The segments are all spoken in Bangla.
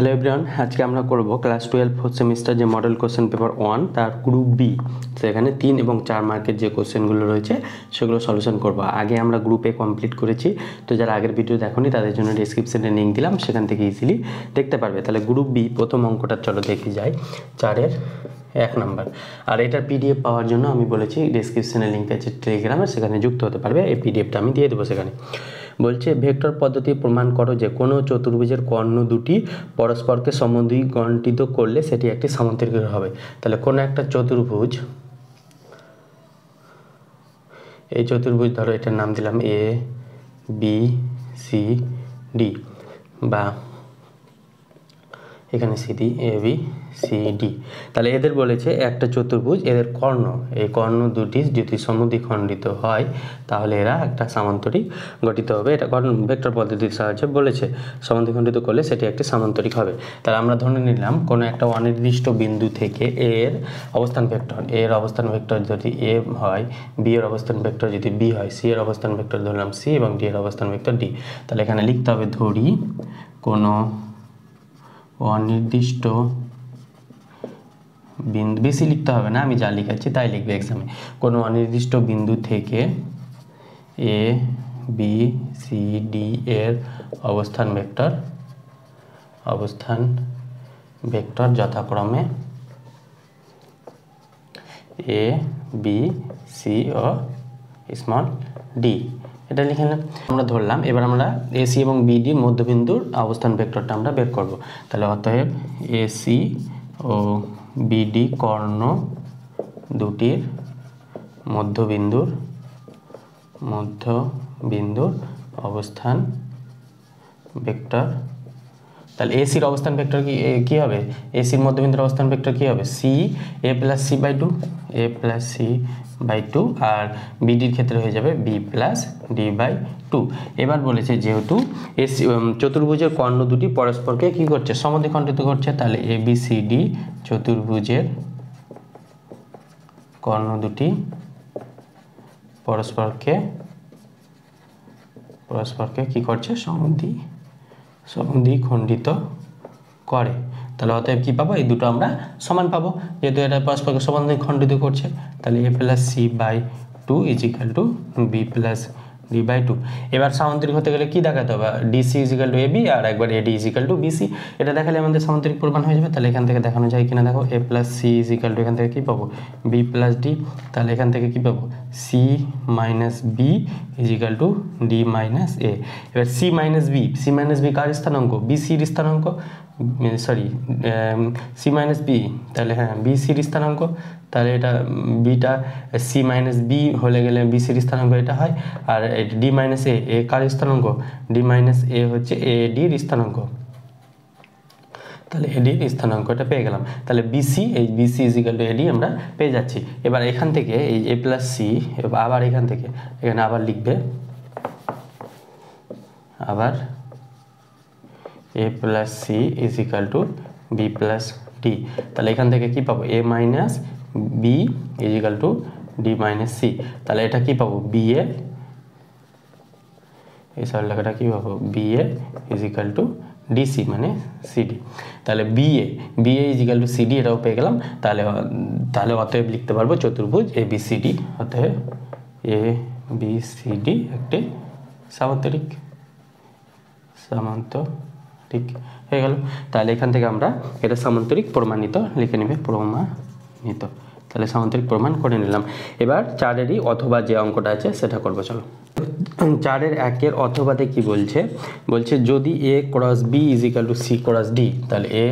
হ্যালো এভরিওয়ান, আজকে আমরা করব ক্লাস 12 ফোর্থ সেমিস্টার যে মডেল কোশ্চেন পেপার 1 তার গ্রুপ বি। সেখানে 3 এবং 4 মার্কের যে কোশ্চেনগুলো রয়েছে সেগুলো সলিউশন করব। আগে আমরা গ্রুপে কমপ্লিট করেছি, তো যারা আগের ভিডিও দেখোনি তাদের জন্য ডেসক্রিপশনে লিঙ্ক দিলাম, সেখান থেকে ইজিলি দেখতে পারবে। তাহলে গ্রুপ বি প্রথম অঙ্কটা চলো দেখি যাই, 4-এর 1 নাম্বার। আর এটার পিডিএফ পাওয়ার জন্য আমি বলেছি ডেসক্রিপশনে লিঙ্ক আছে টেলিগ্রামের, সেখানে যুক্ত হতে পারবে। এই পিডিএফটা আমি দিয়ে দেবো সেখানে। বলছে ভেক্টর পদ্ধতি প্রমাণ করো যে কোনো চতুর্ভুজের কর্ণ দুটি পরস্পরকে সমদ্বিখণ্ডিত করলে সেটি একটি সামান্তরিক হবে। তাহলে কোনো একটা চতুর্ভুজ, এই চতুর্ভুজ ধরো এটার নাম দিলাম এ বি সি ডি, বা এখানে CD A B C D. তাহলে এদের বলেছে একটা চতুর্ভুজ, এদের কর্ণ, এই কর্ণ দুটি যদি সমদ্বিখণ্ডিত হয় তাহলে এরা একটা সামান্তরিক গঠিত হবে। এটা কর্ণ ভেক্টর পদ্ধতির সাহায্যে বলেছে, সমদ্বিখণ্ডিত করলে সেটি একটি সামান্তরিক হবে। তাহলে আমরা ধরে নিলাম কোনো একটা অনির্দিষ্ট বিন্দু থেকে এর অবস্থান ভেক্টর, এর অবস্থান ভেক্টর যদি এ হয়, বি এর অবস্থান ভেক্টর যদি বি হয়, সি এর অবস্থান ভেক্টর ধরলাম সি এবং ডি এর অবস্থান ভেক্টর ডি। তাহলে এখানে লিখতে হবে ধরি কোনো অনির্দিষ্ট বিন্দু, বেশি লিখতে হবে না, আমি যা লিখাচ্ছি তাই লিখবে এক্সামে। কোনো অনির্দিষ্ট বিন্দু থেকে এ বি সি ডি এর অবস্থান ভেক্টর যথাক্রমে A B C O small D, এটা লিখে নিলাম। আমরা ধরলাম, এবার আমরা এসি এবং বিডি মধ্যবিন্দুর অবস্থান ভেক্টরটা আমরা বের করব। তাহলে অতএব এসি ও বিডি কর্ণ দুটির মধ্যবিন্দুর অবস্থান ভেক্টর। তাহলে এসির অবস্থান ভেক্টর কি হবে? এসির মধ্যবিন্দুর অবস্থান ভেক্টর কি হবে? C A plus C by two, A plus C by two, আর বিডির ক্ষেত্রে হয়ে যাবে B plus D by two. এবার বলেছে যেহেতু এসি চতুর্ভুজের কর্ণ দুটি পরস্পরকে কি করছে? সমদ্বিখণ্ডিত করছে, তাহলে এ বি সি ডি চতুর্ভুজের কর্ণ দুটি পরস্পরকে কি করছে? সমদ্বিখণ্ডিত করে। তাহলে অতএব কি পাবো? এই দুটো আমরা সমান পাবো, যেহেতু এটা পরস্পরকে সমদ্বিখণ্ডিত করছে। তাহলে A plus C by two is equal to B plus D by two. এবার সামান্তরিক হতে গেলে কি দেখাতে হবে? DC is equal to A B, আর একবার এডি ইজিক্যাল টু বিসি। এটা দেখালে আমাদের সামান্তরিক প্রমাণ হয়ে যাবে। তাহলে এখান থেকে দেখানো যায় কিনা দেখো, A plus C is equal to, এখান থেকে কী পাবো? B plus D. তাহলে এখান থেকে কী পাবো? C minus B is equal to D minus A. এবার সি মাইনাস বি কার স্থানাঙ্ক? বিসির স্থানাঙ্ক, সরি সি মাইনাস বি, তাহলে হ্যাঁ বিসির স্থানাঙ্ক। তাহলে এটা বিটা সি মাইনাস বি হলে গেলে বিসির স্থানাঙ্ক এটা হয়, আর ডি মাইনাস এ কার স্থানাঙ্ক? ডি মাইনাস এ হচ্ছে এ ডির স্থানাঙ্ক। তাহলে এডির স্থানাঙ্ক এটা পেয়ে গেলাম। তাহলে বিসি, এই বিসি ইজিক্যাল টু এডি আমরা পেয়ে যাচ্ছি। এবার এখান থেকে এই এ প্লাস সি, আবার এখান থেকে এখানে আবার লিখবে, আবার A plus C is equal to B plus D. তাহলে এখান থেকে কি পাবো? A minus B is equal to D minus C. তাহলে এটা কি পাবো? বি এ, এই সরল লেখাটা কি পাবো? B A equal to DC মানে সিডি। তাহলে B A equal to CD এটাও পেয়ে গেলাম। তাহলে অতএব লিখতে পারবো চতুর্ভুজ এ বি সি ডি, অতএব এ বি সি ডি একটি সামান্তরিক হয়ে গেল। তাহলে এখান থেকে আমরা এটা সামান্তরিক প্রমাণিত লিখে নেবে, প্রমাণিত। তাহলে সামান্তরিক প্রমাণ করে নিলাম। এবার 4-এরই অথবা যে অঙ্কটা আছে সেটা করবো। চলো 4-এর 1-এর অথবাতে কি বলছে? বলছে যদি A cross B is equal to C cross D, তাহলে A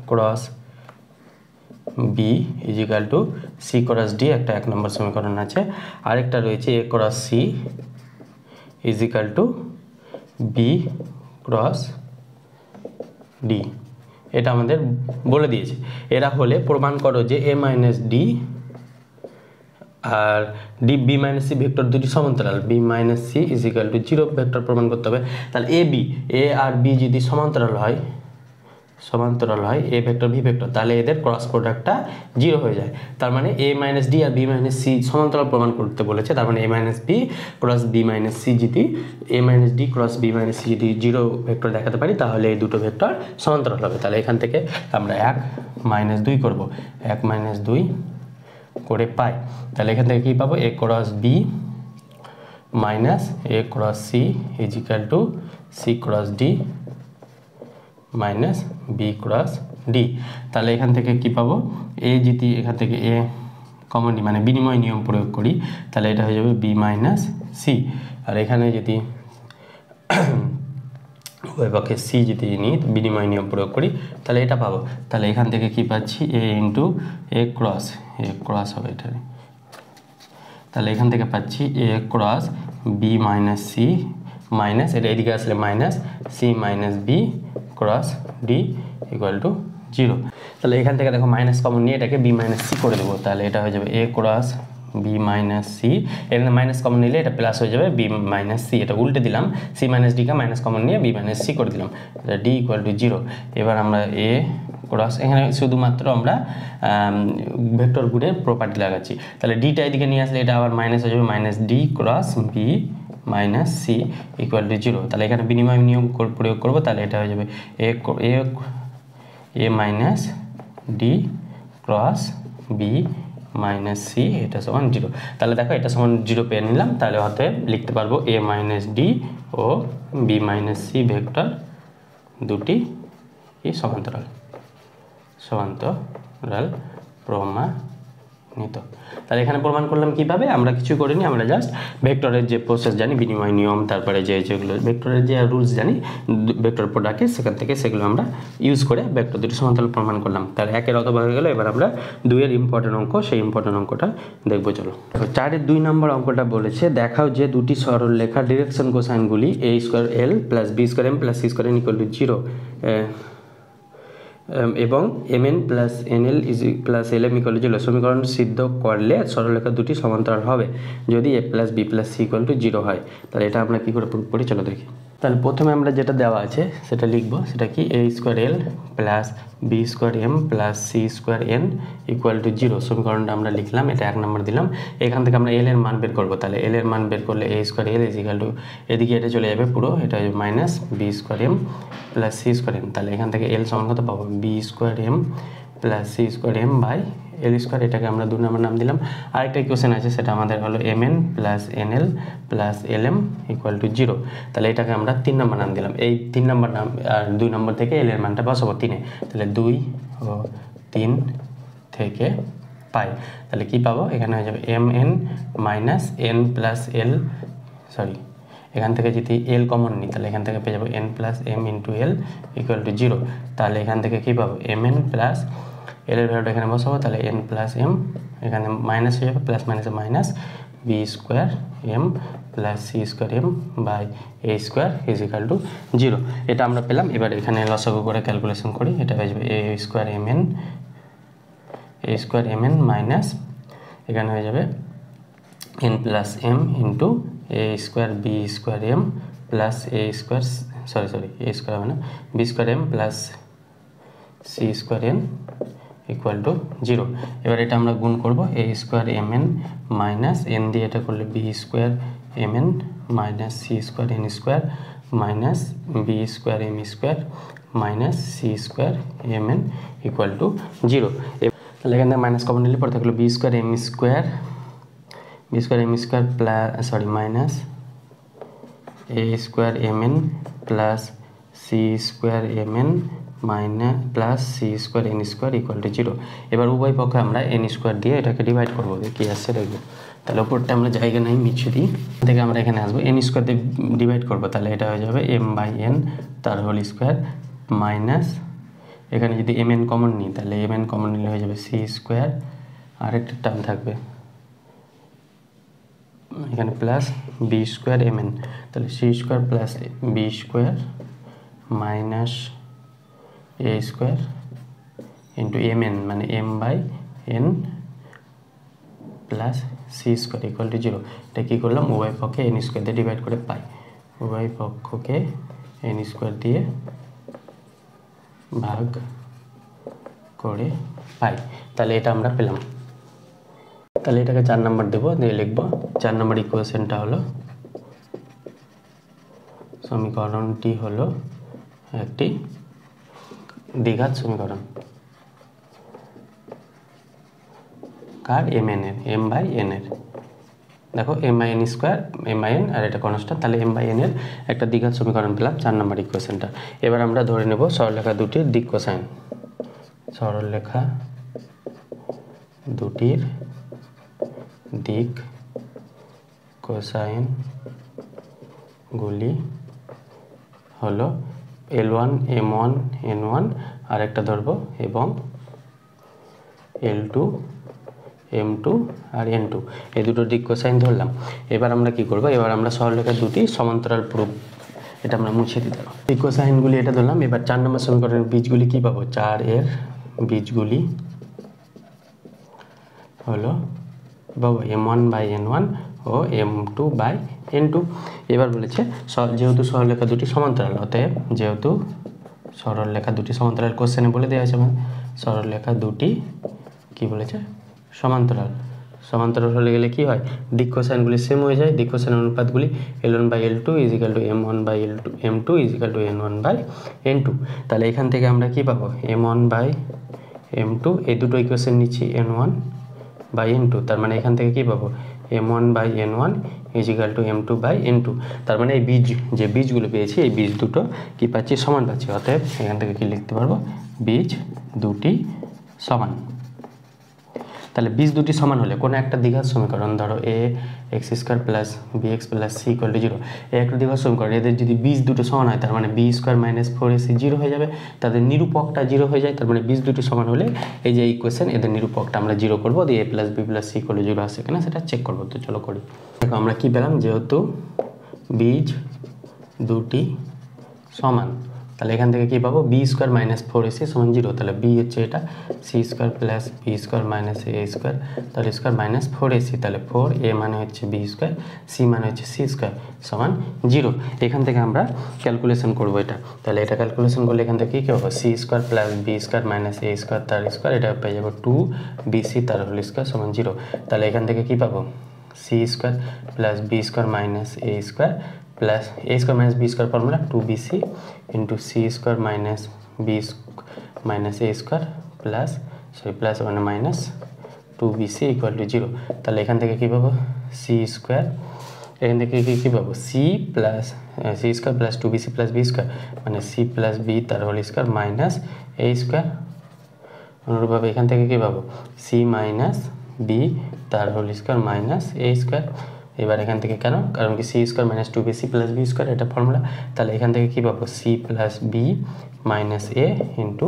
cross B is equal to C cross D একটা 1 নম্বর সমীকরণ আছে। আরেকটা রয়েছে A cross C is equal to B cross D, এটা আমাদের বলে দিয়েছে। এরা হলে প্রমাণ করো যে এ মাইনাস ডি আর D B minus C vector দুটি সমান্তরাল, B minus C is equal to 0 vector প্রমাণ করতে হবে। তাহলে এ আর বি যদি সমান্তরাল হয় সমান্তরাল হয় এ ভেক্টর ভি ভেক্টর, তাহলে এদের ক্রস প্রোডাক্টটা 0 হয়ে যায়। তার মানে এ মাইনাস ডি আর বি মাইনাস সি সমান্তরাল প্রমাণ করতে বলেছে। তার মানে A minus B cross B minus C যদি A minus D cross B minus C যদি 0 ভেক্টর দেখাতে পারি, তাহলে এই দুটো ভেক্টর সমান্তরাল হবে। তাহলে এখান থেকে আমরা 1 মাইনাস 2 করবো, 1 মাইনাস 2 করে পাই। তাহলে এখান থেকে কী পাবো, A cross B minus A cross C is equal to C cross D minus B cross D. তাহলে এখান থেকে কি পাবো, এ যদি এখান থেকে এ কমন নিই মানে বিনিময় নিয়ম প্রয়োগ করি, তাহলে এটা হয়ে যাবে বি মাইনাস সি। আর এখানে যদি ওই পক্ষে সি যদি নিই বিনিময় নিয়ম প্রয়োগ করি, তাহলে এটা পাবো। তাহলে এখান থেকে কি পাচ্ছি, এ ইন্টু এ ক্রস হবে এটা। তাহলে এখান থেকে পাচ্ছি A cross B minus C minus এটা এদিকে আসলে minus C minus B cross D equal to 0। তাহলে এখান থেকে দেখো মাইনাস কমন নিয়ে এটাকে বি মাইনাস সি করে দেবো। তাহলে এটা হয়ে যাবে এ ক্রস বি মাইনাস সি, এখানে মাইনাস কমন নিলে এটা প্লাস হয়ে যাবে বি মাইনাস সি, এটা উল্টে দিলাম, সি মাইনাস ডিকে মাইনাস কমন নিয়ে বি মাইনাস সি করে দিলাম, এটা ডি ইকুয়াল টু 0। এবার আমরা এ ক্রস এখানে শুধুমাত্র আমরা ভেক্টর গুণের প্রপার্টি লাগাচ্ছি। তাহলে ডিটা এদিকে নিয়ে আসলে এটা আবার মাইনাস হয়ে যাবে, minus D cross B minus C equal to 0। তাহলে এখানে বিনিময় নিয়ম প্রয়োগ করবো, তাহলে এটা হয়ে যাবে A minus D cross B minus C এটা সমান 0। তাহলে দেখো এটা সমান 0 পেয়ে নিলাম। তাহলে অতএব লিখতে পারবো এ মাইনাস ডি ও বি মাইনাস সি ভেক্টর দুটি কি সমান্তরাল প্রমাণিত। তাহলে এখানে প্রমাণ করলাম কিভাবে, আমরা কিছু করিনি, আমরা জাস্ট ভেক্টরের যে প্রসেস জানি, বিনিময় নিয়ম, তারপরে যেগুলো ভেক্টরের যে রুলস জানি ভেক্টর প্রোডাক্টে, সেখান থেকে সেগুলো আমরা ইউজ করে ভেক্টর দুটি সমান্তরাল প্রমাণ করলাম। তাহলে 1 এর অথবা হয়ে গেল। এবার আমরা 2 এর ইম্পর্টেন্ট অঙ্ক, সেই ইম্পর্টেন্ট অঙ্কটা দেখবো চলো। 4 এর 2 নম্বর অঙ্কটা বলেছে, দেখাও যে দুটি সরল রেখার ডিরেকশন কোসাইনগুলি A square L plus B square M plus C square N equal to 0 এবং M N plus N L is plus L M equal to 0 সমীকরণ সিদ্ধ করলে সরলরেখা দুটি সমান্তরাল হবে যদি A plus B plus C equal to 0 হয়। তাহলে এটা আমরা কী করে প্রুভ করি চলো দেখি। তাহলে প্রথমে আমরা যেটা দেওয়া আছে সেটা লিখবো, সেটা কি A square L plus B square M plus C square N equal to 0 সমীকরণটা আমরা লিখলাম, এটা 1 নম্বর দিলাম। এখান থেকে আমরা এল এর মান বের করবো। তাহলে এল এর মান বের করলে A square L is equal to এদিকে এটা চলে যাবে পুরো, এটা minus B square M plus C square M. তাহলে এখান থেকে এল সমান কত পাবো, B square M plus C square M by L square, এটাকে আমরা 2 নম্বর নাম দিলাম। আরেকটা ইকুয়েশন আছে, সেটা আমাদের হলো M N plus N L plus L M equal to 0। তাহলে এটাকে আমরা 3 নম্বর নাম দিলাম। এই 3 নম্বর নাম আর 2 নম্বর থেকে এল এর মানটা বসাবো 3-এ। তাহলে 2 ও 3 থেকে পাই। তাহলে কি পাবো, এখানে হয়ে যাবে M N minus N plus L, sorry এখান থেকে যদি এল কমন নিই তাহলে এখান থেকে পেয়ে যাবো N plus M into L equal to 0। তাহলে এখান থেকে কী পাবো, এম এন প্লাস এল এর ভ্যালুটা এখানে বসাবো, তাহলে এন প্লাস এম এখানে মাইনাস হয়ে যাবে, প্লাস মাইনাসে minus B square M plus C square M by A square is equal to 0। এটা আমরা পেলাম। এবার এখানে লসাগু করে ক্যালকুলেশন করি, এটা হয়ে যাবে A square M N minus এখানে হয়ে যাবে N plus M into A square B square M plus A square A square হবে না B square M plus C square N equal to 0। এবার এটা আমরা গুণ করবো, A square M N minus N দিয়ে এটা করলে B square M N minus C square N square minus B square M square minus C square M N equal to 0। তাহলে এখান থেকে মাইনাস কমন নিলে পরে থাকলো B square M square plus minus A square M N plus C square M N minus plus C square N square equal to 0। এবার উভয় পক্ষে আমরা এন স্কোয়ার দিয়ে এটাকে ডিভাইড করবো, কী আসছে দেখবো। তাহলে ওপরটা আমরা জায়গা নেই মিচ্ছে দিই, থেকে আমরা এখানে আসবো এন স্কোয়ার দিয়ে ডিভাইড করবো। তাহলে এটা হয়ে যাবে এম বাই এন তার হোল স্কোয়ার মাইনাস এখানে যদি এম এন কমন নিই তাহলে এম এন কমন নিলে হয়ে যাবে সি স্কোয়ার, আরেকটা টার্ম থাকবে এখানে plus B square M N, তাহলে C square plus B square minus A square into M N মানে M by N plus C square equal to 0। এটা কী করলাম, উভয় পক্ষে এন স্কোয়ার দিয়ে ডিভাইড করে পাই, উভয় পক্ষকে এন স্কোয়ার দিয়ে ভাগ করে পাই। তাহলে এটা আমরা পেলাম। তাহলে এটাকে 4 নম্বর দেবো, দিয়ে লিখবো 4 নম্বর ইকুয়েশনটা হলো, সমীকরণটি হলো একটি দ্বিঘাত সমীকরণ। কার? mn এর, m/n এর। দেখো m/n স্কোয়ার, m/n আর এটা কনস্ট্যান্ট, তাহলে m/n এর একটা দ্বিঘাত সমীকরণ পেলাম 4 নম্বর ইকুয়েশনটা। এবার আমরা ধরে নেব সরলরেখা দুটির দিক কোসাইন। সরলরেখা দুটির দিক কোসাইন গুলি হলো L1 M1 N1 আর একটা ধরবো এবং L2 M2 আর N2, এই দুটো দিক কোসাইন ধরলাম। এবার আমরা কি করব, এবার আমরা সরলরেখা দুটি সমান্তরাল প্রুফ, এটা আমরা মুছে দিতে পারবো। দিক কোসাইনগুলি এটা ধরলাম। এবার 4 নম্বর সমীকরণের বীজগুলি কি পাবো, 4 এর বীজগুলি হলো বাবু M1/N1 ও M2/N2। এবার বলেছে যেহেতু সরলরেখা দুটি সমান্তরাল, অতএব যেহেতু সরলরেখা দুটি সমান্তরাল, কোশ্চেনে বলে দেওয়া আছে আমার সরলরেখা দুটি কি বলেছে, সমান্তরাল। সমান্তরাল হলে গেলে কি হয়, দিক কোসাইনগুলি সেম হয়ে যায়। দিক cosine অনুপাতগুলি L1/L2 = M1/L2, M2 = N1/N2। তাহলে এখান থেকে আমরা কি পাবো, M1/M2, এই দুটো ইকুয়েশন নিচ্ছি N1/N2, তার মানে এখান থেকে কি পাবো, M1/N1 = M2/N2। তার মানে এই বীজ, যে বীজগুলো পেয়েছি এই বীজ দুটো কি পাচ্ছি, সমান পাচ্ছি। অতএব এখান থেকে কি লিখতে পারবো, বীজ দুটি সমান। তাহলে বীজ দুটি সমান হলে কোনো একটা দ্বিঘাত সমীকরণ, ধরো ax² + bx + c = 0, এই একটা দ্বিঘাত সমীকরণ, এদের যদি বীজ দুটো সমান হয় তার মানে b² - 4ac 0 হয়ে যাবে, তাদের নিরূপকটা 0 হয়ে যায়। তার মানে বীজ দুটি সমান হলে এই যে ইকুয়েশন, এদের নিরূপকটা আমরা 0 করবো, দিয়ে a + b + c = 0 আসে কিনা সেটা চেক করবো। তো চলো করি। দেখো আমরা কি পেলাম, যেহেতু বীজ দুটি সমান, তাহলে এখান থেকে কি পাবো, b² - 4ac = 0, তাহলে b হচ্ছে এটা, c² + b² - a² তার স্কোয়ার -4ac, তাহলে 4a মানে হচ্ছে b², c মানে হচ্ছে c² = 0। এখান থেকে আমরা ক্যালকুলেশন করব এটা। তাহলে এটা ক্যালকুলেশন করলে এখান থেকে কী হবে, c² + b² - a² তার স্কোয়ার, এটা পেয়ে যাবো 2bc তার হোল স্কোয়ার = 0। তাহলে এখান থেকে কি পাবো, c² + b² - a² plus a² - b² formula 2bc * c² - b a² plus plus মানে মাইনাস 2bc = 0। তাহলে এখান থেকে কী পাবো, c², এখান থেকে কী পাবো, c² + 2bc + b² মানে c + b তার হোল স্কোয়ার মাইনাস a²। অনুরূপভাবে এখান থেকে কী পাবো, c - b তার হোল স্কোয়ার মাইনাস a²। এবার এখান থেকে কেন, কারণ কি c² - 2bc + b² এটা ফর্মুলা। তাহলে এখান থেকে কি পাবো, c + b - a into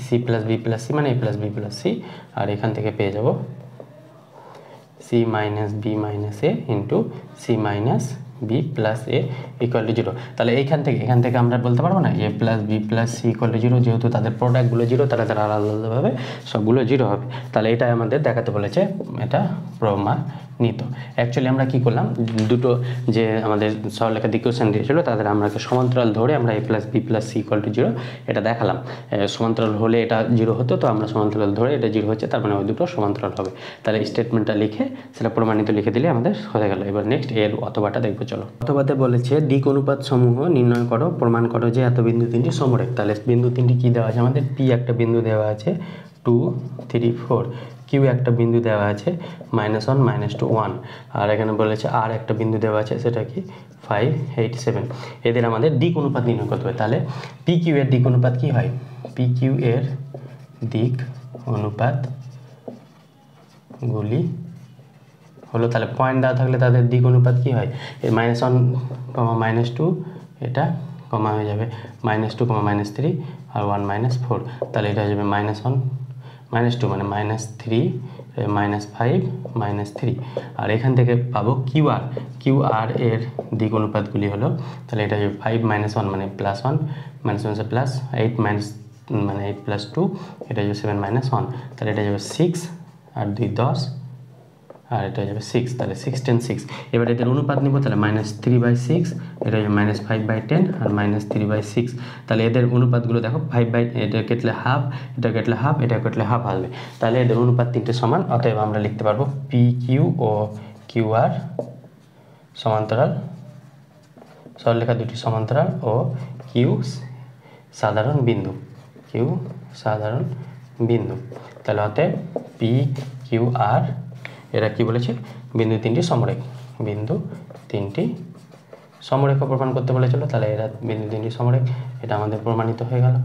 c + b + c মানে a + b + c, আর এখান থেকে পেয়ে যাব c - b - a into c - b + a = 0। তাহলে এখান থেকে আমরা বলতে পারবো না a + b + c = 0, যেহেতু তাদের প্রোডাক্টগুলো 0, তারা আলাদা আলাদাভাবে সবগুলো 0 হবে। তাহলে এটাই আমাদের দেখাতে বলেছে, এটা প্রমাণিত। অ্যাকচুয়ালি আমরা কি করলাম, দুটো যে আমাদের সরলরেখা দিক কোসাইন দিয়েছিল তাদের আমরা সমান্তরাল ধরে আমরা a + b + c = 0 এটা দেখালাম। সমান্তরাল হলে এটা 0 হতো, তো আমরা সমান্তরাল ধরে এটা 0 হচ্ছে, তার মানে ওই দুটো সমান্তরাল হবে। তাহলে স্টেটমেন্টটা লিখে সেটা প্রমাণিত লিখে দিলে আমাদের হয়ে গেল। এবার নেক্সট এর অথবাটা দেখবো। চলো, অথবাতে বলেছে দিক অনুপাত সমূহ নির্ণয় করো, প্রমাণ করো যে এত বিন্দু তিনটি সমরেখ। তাহলে বিন্দু তিনটি কি দেওয়া আছে আমাদের, p একটা বিন্দু দেওয়া আছে 2 3 4, q একটা বিন্দু দেওয়া আছে -1 -2 1, আর এখানে বলেছে আর একটা বিন্দু দেওয়া আছে সেটা কি 5 8 7। এদের আমাদের দিক অনুপাত নির্ণয় করতে হবে। তাহলে pq এর দিক অনুপাত কি হয়, pq এর দিক অনুপাত গুলি হলো, তাহলে পয়েন্ট দেওয়া থাকলে তাদের দিক অনুপাত কি হয়, -1, -2 এটা কমা হয়ে যাবে -2, -3 আর 1 -4, তাহলে এটা হয়ে যাবে -1 -2 মানে -3 -5 -3। আর এখান থেকে পাবো QR এর দিক অনুপাতগুলি হলো, তাহলে এটা হচ্ছে 5 - 1 মানে +1, -1 প্লাস 8 মানে 8 + 2, এটা হচ্ছে 7 - 1, তাহলে এটা যাবে 6 আর 2 10 আর এটা হয়ে যাবে 6, তাহলে 6 10 6। এবার এদের অনুপাত নিব, তাহলে -3/6, এটা হয়ে -5/10 আর -3/6। তাহলে এদের অনুপাতগুলো দেখো, 5 এটা কেটলে হাফ, এটা কেটলে হাফ, এটা কেটলে হাফ আসবে। তাহলে এদের অনুপাত তিনটে সমান, অতএব আমরা লিখতে পারবো PQ ও QR সমান্তরাল, সরলরেখা দুটি সমান্তরাল, ও Q সাধারণ বিন্দু, Q সাধারণ বিন্দু। তাহলে অতএব PQR এরা কি বলেছে, বিন্দু তিনটি সমরেখ, বিন্দু তিনটি সমরেখ প্রমাণ করতে বলেছিল। তাহলে এরা বিন্দু তিনটি সমরেখ, এটা আমাদের প্রমাণিত হয়ে গেল,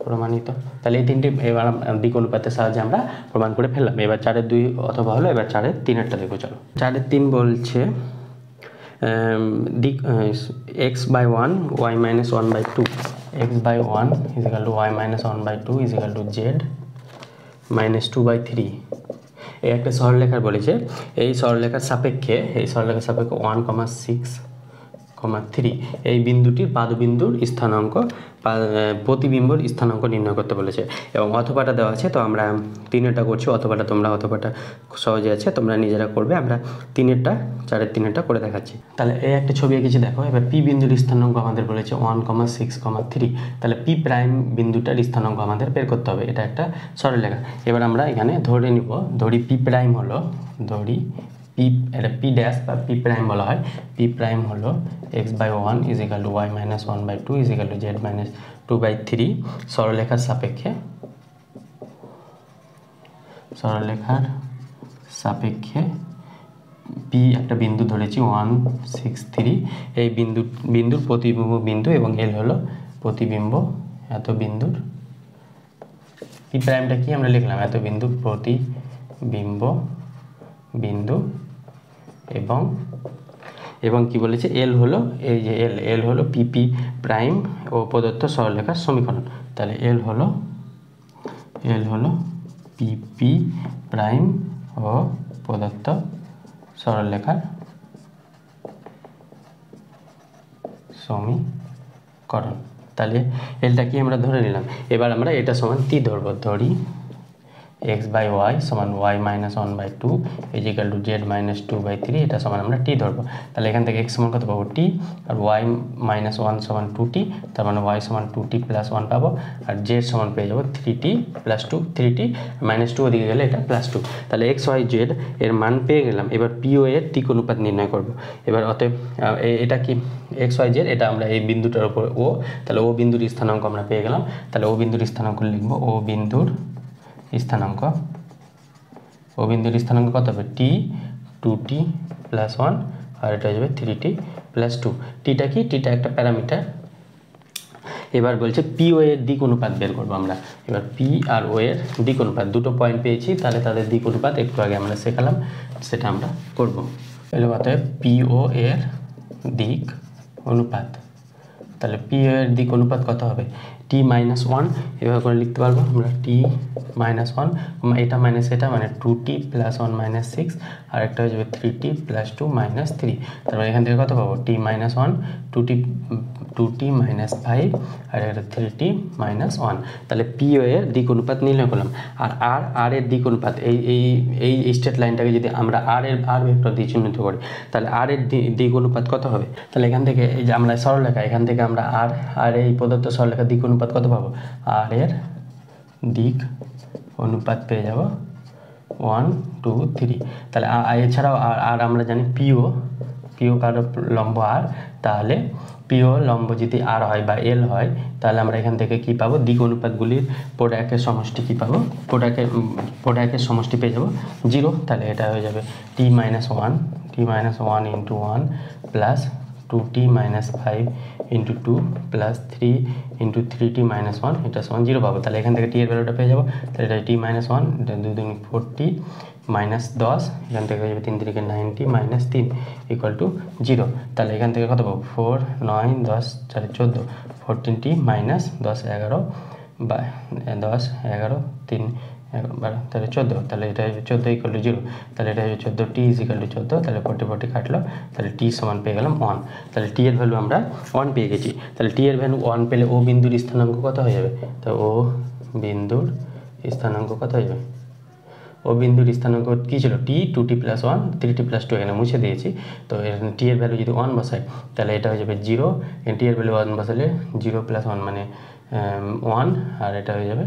প্রমাণিত। তাহলে এই তিনটি এবার দিক অনুপাতের সাহায্যে আমরা প্রমাণ করে ফেললাম। এবার 4-এর 2 অথবা হলো, এবার 4-এর 3-এরটা দেখো। চলো, 4-এর 3 বলছে দিক x/1 y-1/2, x/1 = y-1/2 = z -2/3। এই একটা সরলরেখার বলেছে, এই সরলরেখার সাপেক্ষে 1,6,3 এই বিন্দুটির পাদবিন্দুর স্থানাঙ্ক, প্রতিবিম্বর স্থানাঙ্ক নির্ণয় করতে বলেছে, এবং অথবাটা দেওয়া আছে। তো আমরা 3-এরটা করছি, অথবাটা সহজে আছে, তোমরা নিজেরা করবে। আমরা 4-এর 3-এরটা করে দেখাচ্ছি। তাহলে এই একটা ছবি এঁকেছি দেখো। এবার পি বিন্দুর স্থানাঙ্ক আমাদের বলেছে 1,6,3। তাহলে পি প্রাইম বিন্দুটার স্থানাঙ্ক আমাদের বের করতে হবে। এটা একটা সরলরেখা। এবার আমরা এখানে ধরি পি প্রাইম হলো, এটা পি ড্যাশ বা পি প্রাইম বলা হয়। পি প্রাইম হলো x/1 = y-1/2 = z-2/3 সরলরেখার সাপেক্ষে পি একটা বিন্দু ধরেছি 1 6 3। এই বিন্দুর প্রতিবিম্ব বিন্দু, এবং এল হলো প্রতিবিম্ব, এত বিন্দুর পি প্রাইমটা কি আমরা লিখলাম, এত বিন্দুর প্রতিবিম্ব বিন্দু, এবং কি বলেছে, এল হলো, এই যে এল হলো পিপি প্রাইম ও প্রদত্ত সরলরেখার সমীকরণ। তাহলে এল হলো পিপি প্রাইম ও প্রদত্ত সরলরেখার সমীকরণ। তাহলে এলটা কি আমরা ধরে নিলাম। এবার আমরা এটা সমান টি ধরবো, ধরি x/y সমান y-1/2 = z-2/3, এটা সমান আমরা টি ধরবো। তাহলে এখান থেকে x সমান কত পাবো, টি, আর y-1 সমান 2t, তার মানে y সমান 2t + 1 পাবো, আর z সমান পেয়ে যাবো 3t + 2, 3t -2 ওদিকে গেলে এটা +2। তাহলে x y z এর মান পেয়ে গেলাম। এবার PO এর দিক অনুপাত নির্ণয় করব। এবার অতএব এটা কি x y z, এটা আমরা এই বিন্দুটার উপর ও, তাহলে ও বিন্দুর স্থানাঙ্ক আমরা পেয়ে গেলাম। তাহলে ও বিন্দুর স্থানাঙ্ক লিখবো, ও বিন্দুর স্থানাঙ্ক কত হবে, t 2t + 1, আর এটা হয়ে যাবে 3t + 2। টিটা কি, টিটা একটা প্যারামিটার। এবার বলছে PO এর দিক অনুপাত বের করবো আমরা। এবার পি আর ও এর দিক অনুপাত, দুটো পয়েন্ট পেয়েছি, তাহলে তাদের দিক অনুপাত একটু আগে আমরা শেখালাম, সেটা আমরা করবো। তাহলে অতএব PO এর দিক অনুপাত, তাহলে PO এর দিক অনুপাত কত হবে, t-1, এভাবে করে লিখতে পারবো আমরা, t-1, এটা মাইনাস এটা, মানে 2t + 1 - 6, আর একটা হয়ে যাবে 3t + 2 - 3। তারপর এখান থেকে কত পাবো, t-1, 2t - 5, আর এটা 3t - 1। তাহলে PO এর দিক অনুপাত নির্ণয় করলাম। আর আর এর দিক অনুপাত, এই স্ট্রেট লাইনটাকে যদি আমরা আর ভেক্টর দিয়ে চিহ্নিত করি, তাহলে আর এর দিক অনুপাত কত হবে। তাহলে এখান থেকে এই যে আমরা সরলরেখা, এখান থেকে আমরা আর এই প্রদত্ত সরলরেখার দিক অনুপাত কত পাবো, আর এর দিক অনুপাত পেয়ে যাব 1 2 3। তাহলে এছাড়াও আর আমরা জানি PO কারো লম্ব আর, তাহলে PO লম্ব যদি আর হয় বা এল হয়, তাহলে আমরা এখান থেকে কি পাবো, দিক অনুপাতগুলির প্রোডাক্টের সমষ্টি কি পাবো, প্রোডাক্টের সমষ্টি পেয়ে যাব 0। তাহলে এটা হয়ে যাবে t-1 × 1 + 2t - 5 × 2 + 3 × 3t - 1, এটা সমান 0 পাবো। তাহলে এখান থেকে t এর ভ্যালুটা পেয়ে যাবো। তাহলে এটা t-1, এটা 2 × 4t - 10, এখান থেকে হয়ে যাবে 3 × 3 = 90 - 3 = 0। তাহলে এখান থেকে কত পাবো, 4 9 10 4 14, 14t - 10 11 10 11 3 11 12, তাহলে 14। তাহলে এটা 14 = 0। তাহলে এটা 14t = 14। তাহলে 40 কাটলো, তাহলে t সমান পেয়ে গেলাম 1। তাহলে t এর ভ্যালু আমরা 1 পেয়ে গেছি। তাহলে t এর ভ্যালু 1 পেলে ও বিন্দুর স্থানাঙ্ক কত হয়ে যাবে, তো ও বিন্দুর স্থানাঙ্ক কত হয়ে যাবে, ও ও বিন্দুর স্থানাঙ্ক কী ছিল টি, 2t + 1, 3t + 2 এখানে মুছে দিয়েছি। তো এখানে টি এর ভ্যালু যদি 1 বসাই তাহলে এটা হয়ে যাবে 0, টি এর ভ্যালু 1 বসালে 0 + 1 মানে 1, আর এটা হয়ে যাবে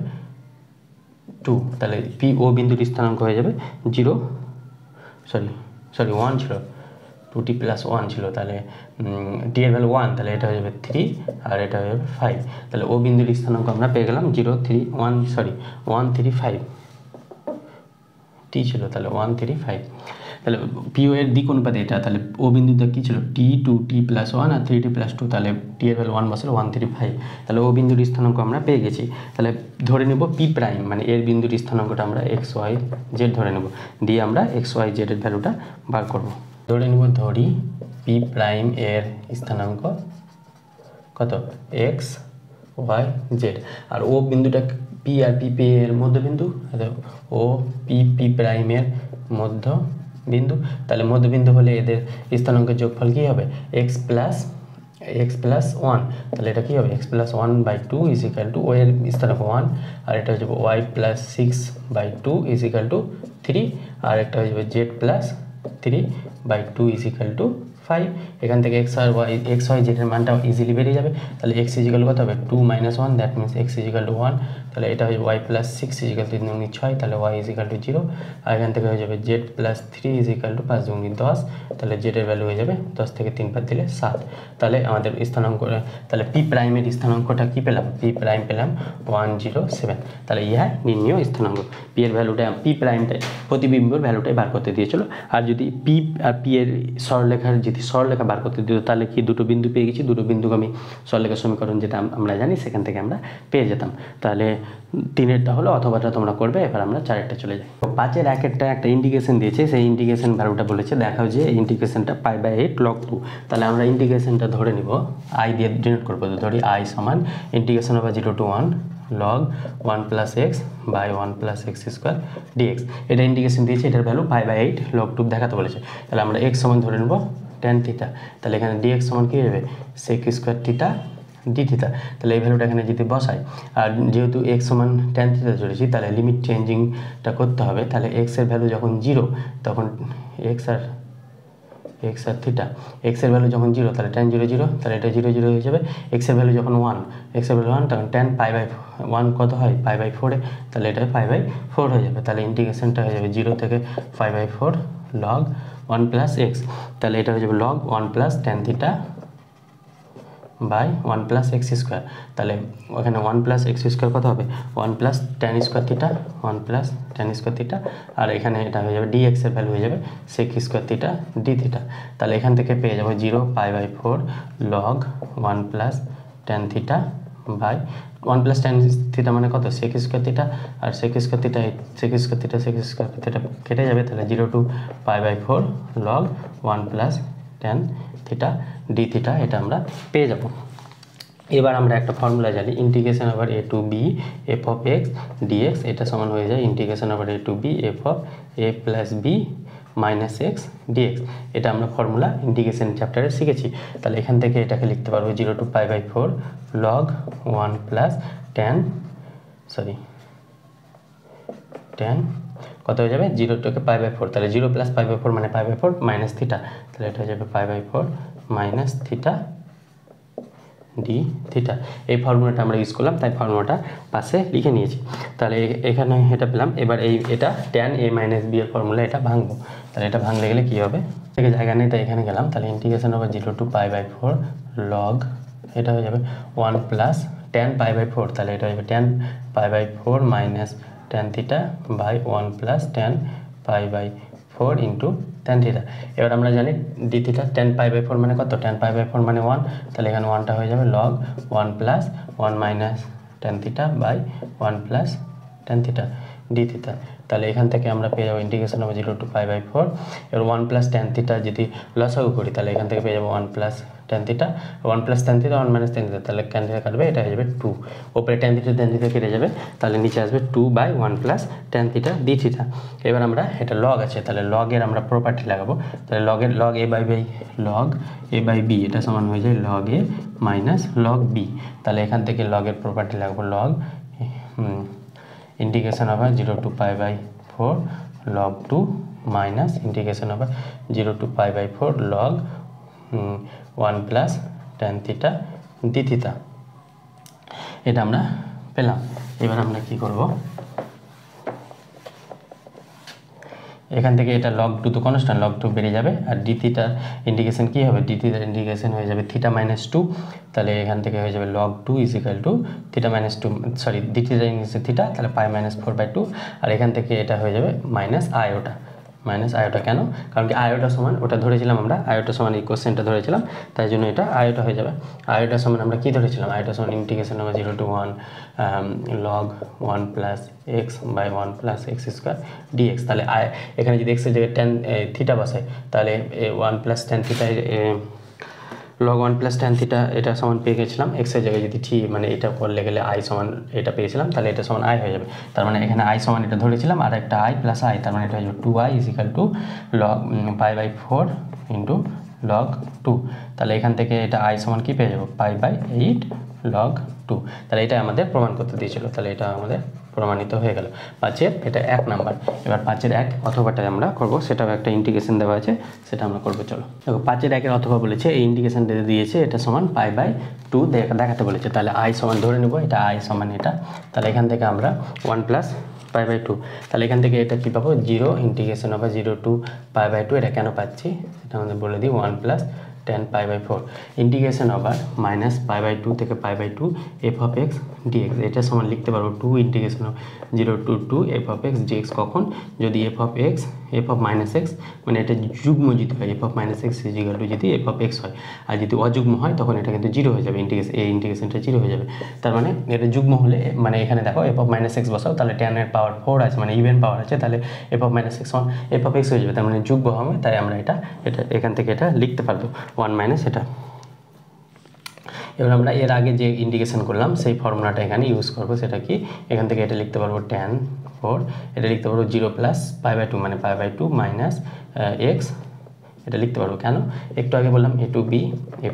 2। তাহলে পি ও বিন্দুর স্থানাঙ্ক হয়ে যাবে 0, সরি 1 ছিল, 2t + 1 ছিল, তাহলে টি এর ভ্যালু 1, তাহলে এটা হয়ে যাবে 3 আর এটা হয়ে যাবে 5। তাহলে ও বিন্দুর স্থানাঙ্ক আমরা পেয়ে গেলাম 0, 3, 1, 3, 5 টি ছিল, তাহলে 1, 3, 5। তাহলে পিও এর দিক অনুপাতে এটা, তাহলে ও বিন্দুতে কী ছিল টি, 2t + 1 আর 3t + 2, তাহলে টি এর ভ্যালু 1 বসালে 1, 3, 5। তাহলে ও বিন্দুর স্থানাঙ্ক আমরা পেয়ে গেছি। তাহলে ধরে নেব পি প্রাইম, মানে এর বিন্দুর স্থানাঙ্কটা আমরা XYZ ধরে নেব, দিয়ে আমরা XYZ এর ভ্যালুটা বার করব। ধরে নেব, ধরি পি প্রাইম এর স্থানাঙ্ক কত XYZ, আর ও বিন্দুটা পি আর পি এর মধ্যবিন্দু, ও পি প্রাইমের মধ্যবিন্দু। তাহলে মধ্যবিন্দু হলে এদের স্থানাঙ্কের যোগফল কী হবে x+1, তাহলে এটা কী হবে x+1/2 = ও এর স্থানাঙ্ক 1, আর এটা হয়ে যাবে y+6/2 = 3, আর একটা হয়ে যাবে z+3/2 = 5। এখান থেকে XYZ এর মানটা ইজিলি বেরিয়ে যাবে। তাহলে x কত হবে 2 - 1, দ্যাট মিনস x 1। তাহলে এটা হয়ে যাবে y+6 = 3 × 6, তাহলে y 0। আর এখান থেকে হয়ে যাবে z+3 = 5 × 10, তাহলে z এর ভ্যালু হয়ে যাবে 10 থেকে 3 বাদ দিলে 7। তাহলে আমাদের স্থানাঙ্ক, তাহলে পি প্রাইমের স্থানাঙ্কটা কী পেলাম, পি প্রাইম পেলাম 107। তাহলে ইহা নির্ণীয় স্থানাঙ্ক। পি এর ভ্যালুটা, পি প্রাইমটাই প্রতিবিম্বর ভ্যালুটাই বার করতে দিয়েছিল। আর যদি পি আর পি এর সরলরেখা বার করতে দিত তাহলে কি দুটো বিন্দু পেয়ে গেছি, দুটো বিন্দুকে আমি সরলরেখা সমীকরণ যেটা আমরা জানি সেখান থেকে আমরা পেয়ে যেতাম। তাহলে 3-এরটা হলো, অথবাটা তোমরা করবে। এবার আমরা 4-এরটা চলে যাই। 5-এর 1-এরটা একটা ইন্টিগ্রেশন দিয়েছে, সেই ইন্টিগ্রেশন ভ্যালুটা বলেছে দেখাও যে ইন্টিগ্রেশনটা π/8 log 2। তাহলে আমরা ইন্টিগ্রেশনটা ধরে নিব, আই দিয়ে ডিনোট করবো। ধরি i সমান ইন্টিগ্রেশন হবে 0 to 1 log 1 + x by 1 + x² dx। এটা ইন্টিগ্রেশন দিয়েছে, এটার ভ্যালু π/8 log 2 দেখাতে বলেছে। তাহলে আমরা x সমান ধরে নেব tan θ। তাহলে এখানে dx সমান কী হবে sec² θ d θ। তাহলে এই ভ্যালুটা এখানে যদি বসাই, আর যেহেতু x সমান tan θ ধরেছি, তাহলে লিমিট চেঞ্জিংটা করতে হবে। তাহলে x এর ভ্যালু যখন 0, তখন x আর থিটা, x এর ভ্যালু যখন 0 তাহলে tan 0, 0, তাহলে এটা 0, 0 হয়ে যাবে। x এর ভ্যালু যখন 1, x এর ভ্যালু 1, তখন tan π/1 কত হয় π/4, তাহলে এটা π/4 হয়ে যাবে। তাহলে ইন্টিগ্রেশনটা হয়ে যাবে 0 থেকে π/4 log 1 + x। তাহলে এটা হয়ে যাবে log 1 + tan θ by 1 + x²। তাহলে ওখানে 1 + x² কত হবে 1 + tan² θ, 1 + tan² θ, আর এখানে এটা হয়ে যাবে dx এর ভ্যালু হয়ে যাবে sec² θ dθ। তাহলে এখান থেকে পেয়ে যাবো 0 π/4 log 1 + tan θ by 1 + tan θ মানে কত sec² θ, আর sec² θ কেটে যাবে। তাহলে 0 to π/4 log 1 + tan θ dθ, এটা আমরা পেয়ে যাব। এবার আমরা একটা ফর্মুলা জানি, integration over a to b f of x dx, এটা সমান হয়ে যায় integration over a to b f of a + b - x dx। এটা আমরা ফর্মুলা ইন্টিগ্রেশন চ্যাপ্টারে শিখেছি। তাহলে এখান থেকে এটাকে লিখতে পারবো 0 to π/4 log 1 + tan কত হয়ে যাবে 0 থেকে π/4, তাহলে 0 + π/4 মানে π/4 - θ, তাহলে এটা হয়ে যাবে π/4 - θ dθ। এই ফর্মুলাটা আমরা ইউজ করলাম, তাই ফর্মুলাটা পাশে লিখে নিয়েছি। তাহলে এখানে এটা পেলাম। এবার এটা tan a - b এর ফর্মুলা, এটা ভাঙবো। তাহলে এটা ভাঙলে গেলে কী হবে, থেকে জায়গা নেই তাই এখানে গেলাম। তাহলে ইন্টিগ্রেশন ওভার 0 to π/4 log, এটা হয়ে যাবে 1 + tan π/4, তাহলে এটা হয়ে যাবে tan π/4 - tan θ by 1 + tan π/4 into tan θ। এবার আমরা জানি dθ, tan π/4 মানে কত, tan π/4 মানে 1, তাহলে এখানে 1টা হয়ে যাবে log 1 + 1 - tan θ by 1 + tan θ dθ। তাহলে এখান থেকে আমরা পেয়ে যাবো ইন্টিগ্রেশন হবে 0 to π/4। এবার 1 + tan θ যদি লসাগু করি, তাহলে এখান থেকে পেয়ে যাবো 1 + tan θ, 1 + tan θ 1 - tan θ, তাহলে tan θ কাটবে, এটা হয়ে যাবে 2। ওপরে tan θ কেটে যাবে, তাহলে নিচে আসবে 2/1 + tan θ dθ। এবার আমরা এটা লগ আছে, তাহলে লগের আমরা প্রপার্টি লাগাবো। তাহলে log a/b এটা সমান হয়ে যায় log a - log b। তাহলে এখান থেকে লগের প্রপার্টি লাগাবো, log ইন্টিগ্রেশন হবে 0 to π/4 log 2 minus integration over 0 to π/4 log 1 plus tan theta d theta. এটা আমরা পেলাম। এবার আমরা কি করব, এখান থেকে এটা log 2 তো কনস্ট্যান্ট, log 2 বেড়ে যাবে আর d থিটার ইন্টিগ্রেশন কি হবে, d থিটার ইন্টিগ্রেশন হয়ে যাবে থিটা মাইনাস 2, তাহলে এখান থেকে হয়ে যাবে log 2 equal to theta minus 2 sorry d থিটার ইন্টিগ্রেশন থিটা, তাহলে পাই মাইনাস 4/2 আর এখান থেকে এটা হয়ে যাবে মাইনাস আয়োটা। মাইনাস আয়োটা কেন, কারণ কি আয়োটা সমান ওটা ধরেছিলাম আমরা, আয়োটা সমান এই কোশ্চেনটা ধরেছিলাম, তাই জন্য এটা আয়োটা হয়ে যাবে। আয়োটা সমান আমরা কি ধরেছিলাম, আয়োটা সমান ইন্টিগ্রেশন হবে 0 to 1 log 1 plus X by 1 plus X square DX. তাহলে এখানে যদি এক্সের জায়গায় ট্যান থিটা বসাই তাহলে 1 plus tan theta log 1 plus tan theta এটা সমান পেয়ে গেছিলাম, এক্সের জায়গায় যদি মানে এটা করলে গেলে আই সমান এটা পেয়েছিলাম, তাহলে এটা সমান আই হয়ে যাবে। তার মানে এখানে আই সমান এটা ধরেছিলাম আর একটা আই প্লাস আই, তার মানে এটা হয়ে যাবে 2i equal to log π/4 into log 2। তাহলে এখান থেকে এটা আই সমান কি পেয়ে যাবো, π/8 log 2। তাহলে এটা আমাদের প্রমাণ করতে দিয়েছিল, তাহলে এটা আমাদের প্রমাণিত হয়ে গেল। 5-এর এটা 1 নাম্বার। এবার 5-এর 1 অথবাটা আমরা করব, সেটাও একটা ইন্টিগ্রেশন দেওয়া আছে, সেটা আমরা করবো। চলো দেখো 5-এর 1-এর অথবা বলেছে, এই ইন্টিগ্রেশন দিয়েছে এটা সমান π/2 দেখাতে বলেছে, তাহলে আই সমান ধরে নেব এটা আই সমান এটা, তাহলে এখান থেকে আমরা 1 প্লাস π/2, তাহলে এখান থেকে এটা কী পাবো 0 ইন্টিগ্রেশন হবে 0 to π/2। এটা কেন পাচ্ছি সেটা আমাদের বলে দিই, 1 plus tan π/4 integration over minus π/2 থেকে π/2 f of x dx। এটা সমান লিখতে পারবো 2 integration 0 to 2 f of x dx। কখন, যদি f of x f of minus X মানে এটা যুগ্ম যদি হয় f of minus X equal to যদি f of x হয়, আর যদি অযুগ্ম হয় তখন এটা কিন্তু 0 হয়ে যাবে, এই ইন্টিগ্রেশনটা 0 হয়ে যাবে। তার মানে এটা যুগ্ম হলে মানে এখানে দেখো f of মাইনাস এক্স বসাও, তাহলে tan এর পাওয়ার 4 আছে মানে ইভেন পাওয়ার আছে, তাহলে f of minus x f of x হয়ে যাবে, তার মানে যুগ্ম হবে, তাই আমরা এটা এখান থেকে এটা লিখতে পারবো 1 মাইনাস এটা। এবার আমরা এর আগে যে ইন্টিগ্রেশন করলাম সেই ফর্মুলাটা এখানে ইউজ করবো, সেটা কি, এখান থেকে এটা লিখতে পারবো tan 4, এটা লিখতে পারবো 0 প্লাস π/2 মানে π/2 মাইনাস এক্স, এটা লিখতে পারবো কেন, একটু আগে বললাম a to b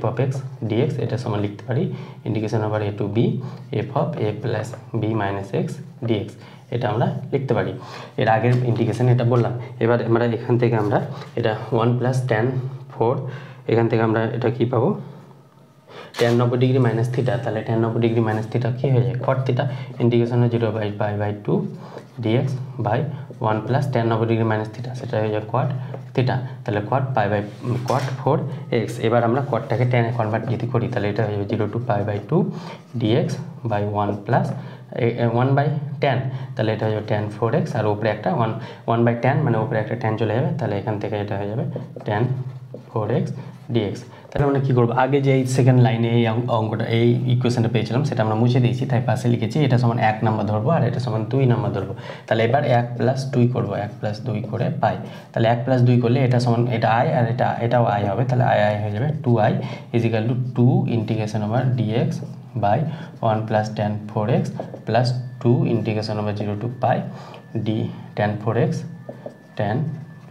f of x dx, এটা সমান লিখতে পারি integration over a to b f of a plus b minus x dx, এটা আমরা লিখতে পারি। এর আগের ইন্টিগ্রেশন এটা বললাম। এবার আমরা এখান থেকে আমরা এটা 1 প্লাস tan 4, এখান থেকে আমরা এটা কি পাবো tan 90 ডিগ্রি মাইনাস থিটা, তাহলে tan 90 ডিগ্রি মাইনাস থিটা কী হয়ে যায় cot থিটা, integration 0 by π/2 dx by 1 plus tan 90 degree minus theta, সেটা হয়ে যায় cot থিটা, তাহলে cot 4x। এবার আমরা cotটাকে tan এ কনভার্ট যদি করি তাহলে এটা হয়ে যাবে 0 to π/2 dx by 1 plus 1/tan, তাহলে এটা হয়ে যাবে tan 4x আর উপরে একটা 1/tan মানে উপরে একটা tan চলে যাবে, তাহলে এখান থেকে এটা হয়ে যাবে tan 4x dx। তাহলে আমরা কী করবো, আগে যে এই সেকেন্ড লাইনে এই অঙ্কটা এই ইকুয়েশনটা পেয়েছিলাম সেটা আমরা মুছে দিয়েছি, তাই পাশে লিখেছি এটা সমান 1 নাম্বার ধরবো আর এটা সমান 2 নাম্বার ধরবো। তাহলে এবার 1 প্লাস 2 করবো, 1 প্লাস 2 করে পাই, তাহলে 1 প্লাস 2 করলে এটা সমান এটা আই আর এটাও আই হবে, তাহলে আই হয়ে যাবে 2i equal to 2 integration over dx by 1 plus tan 4x plus 2 integration over 0 to pi tan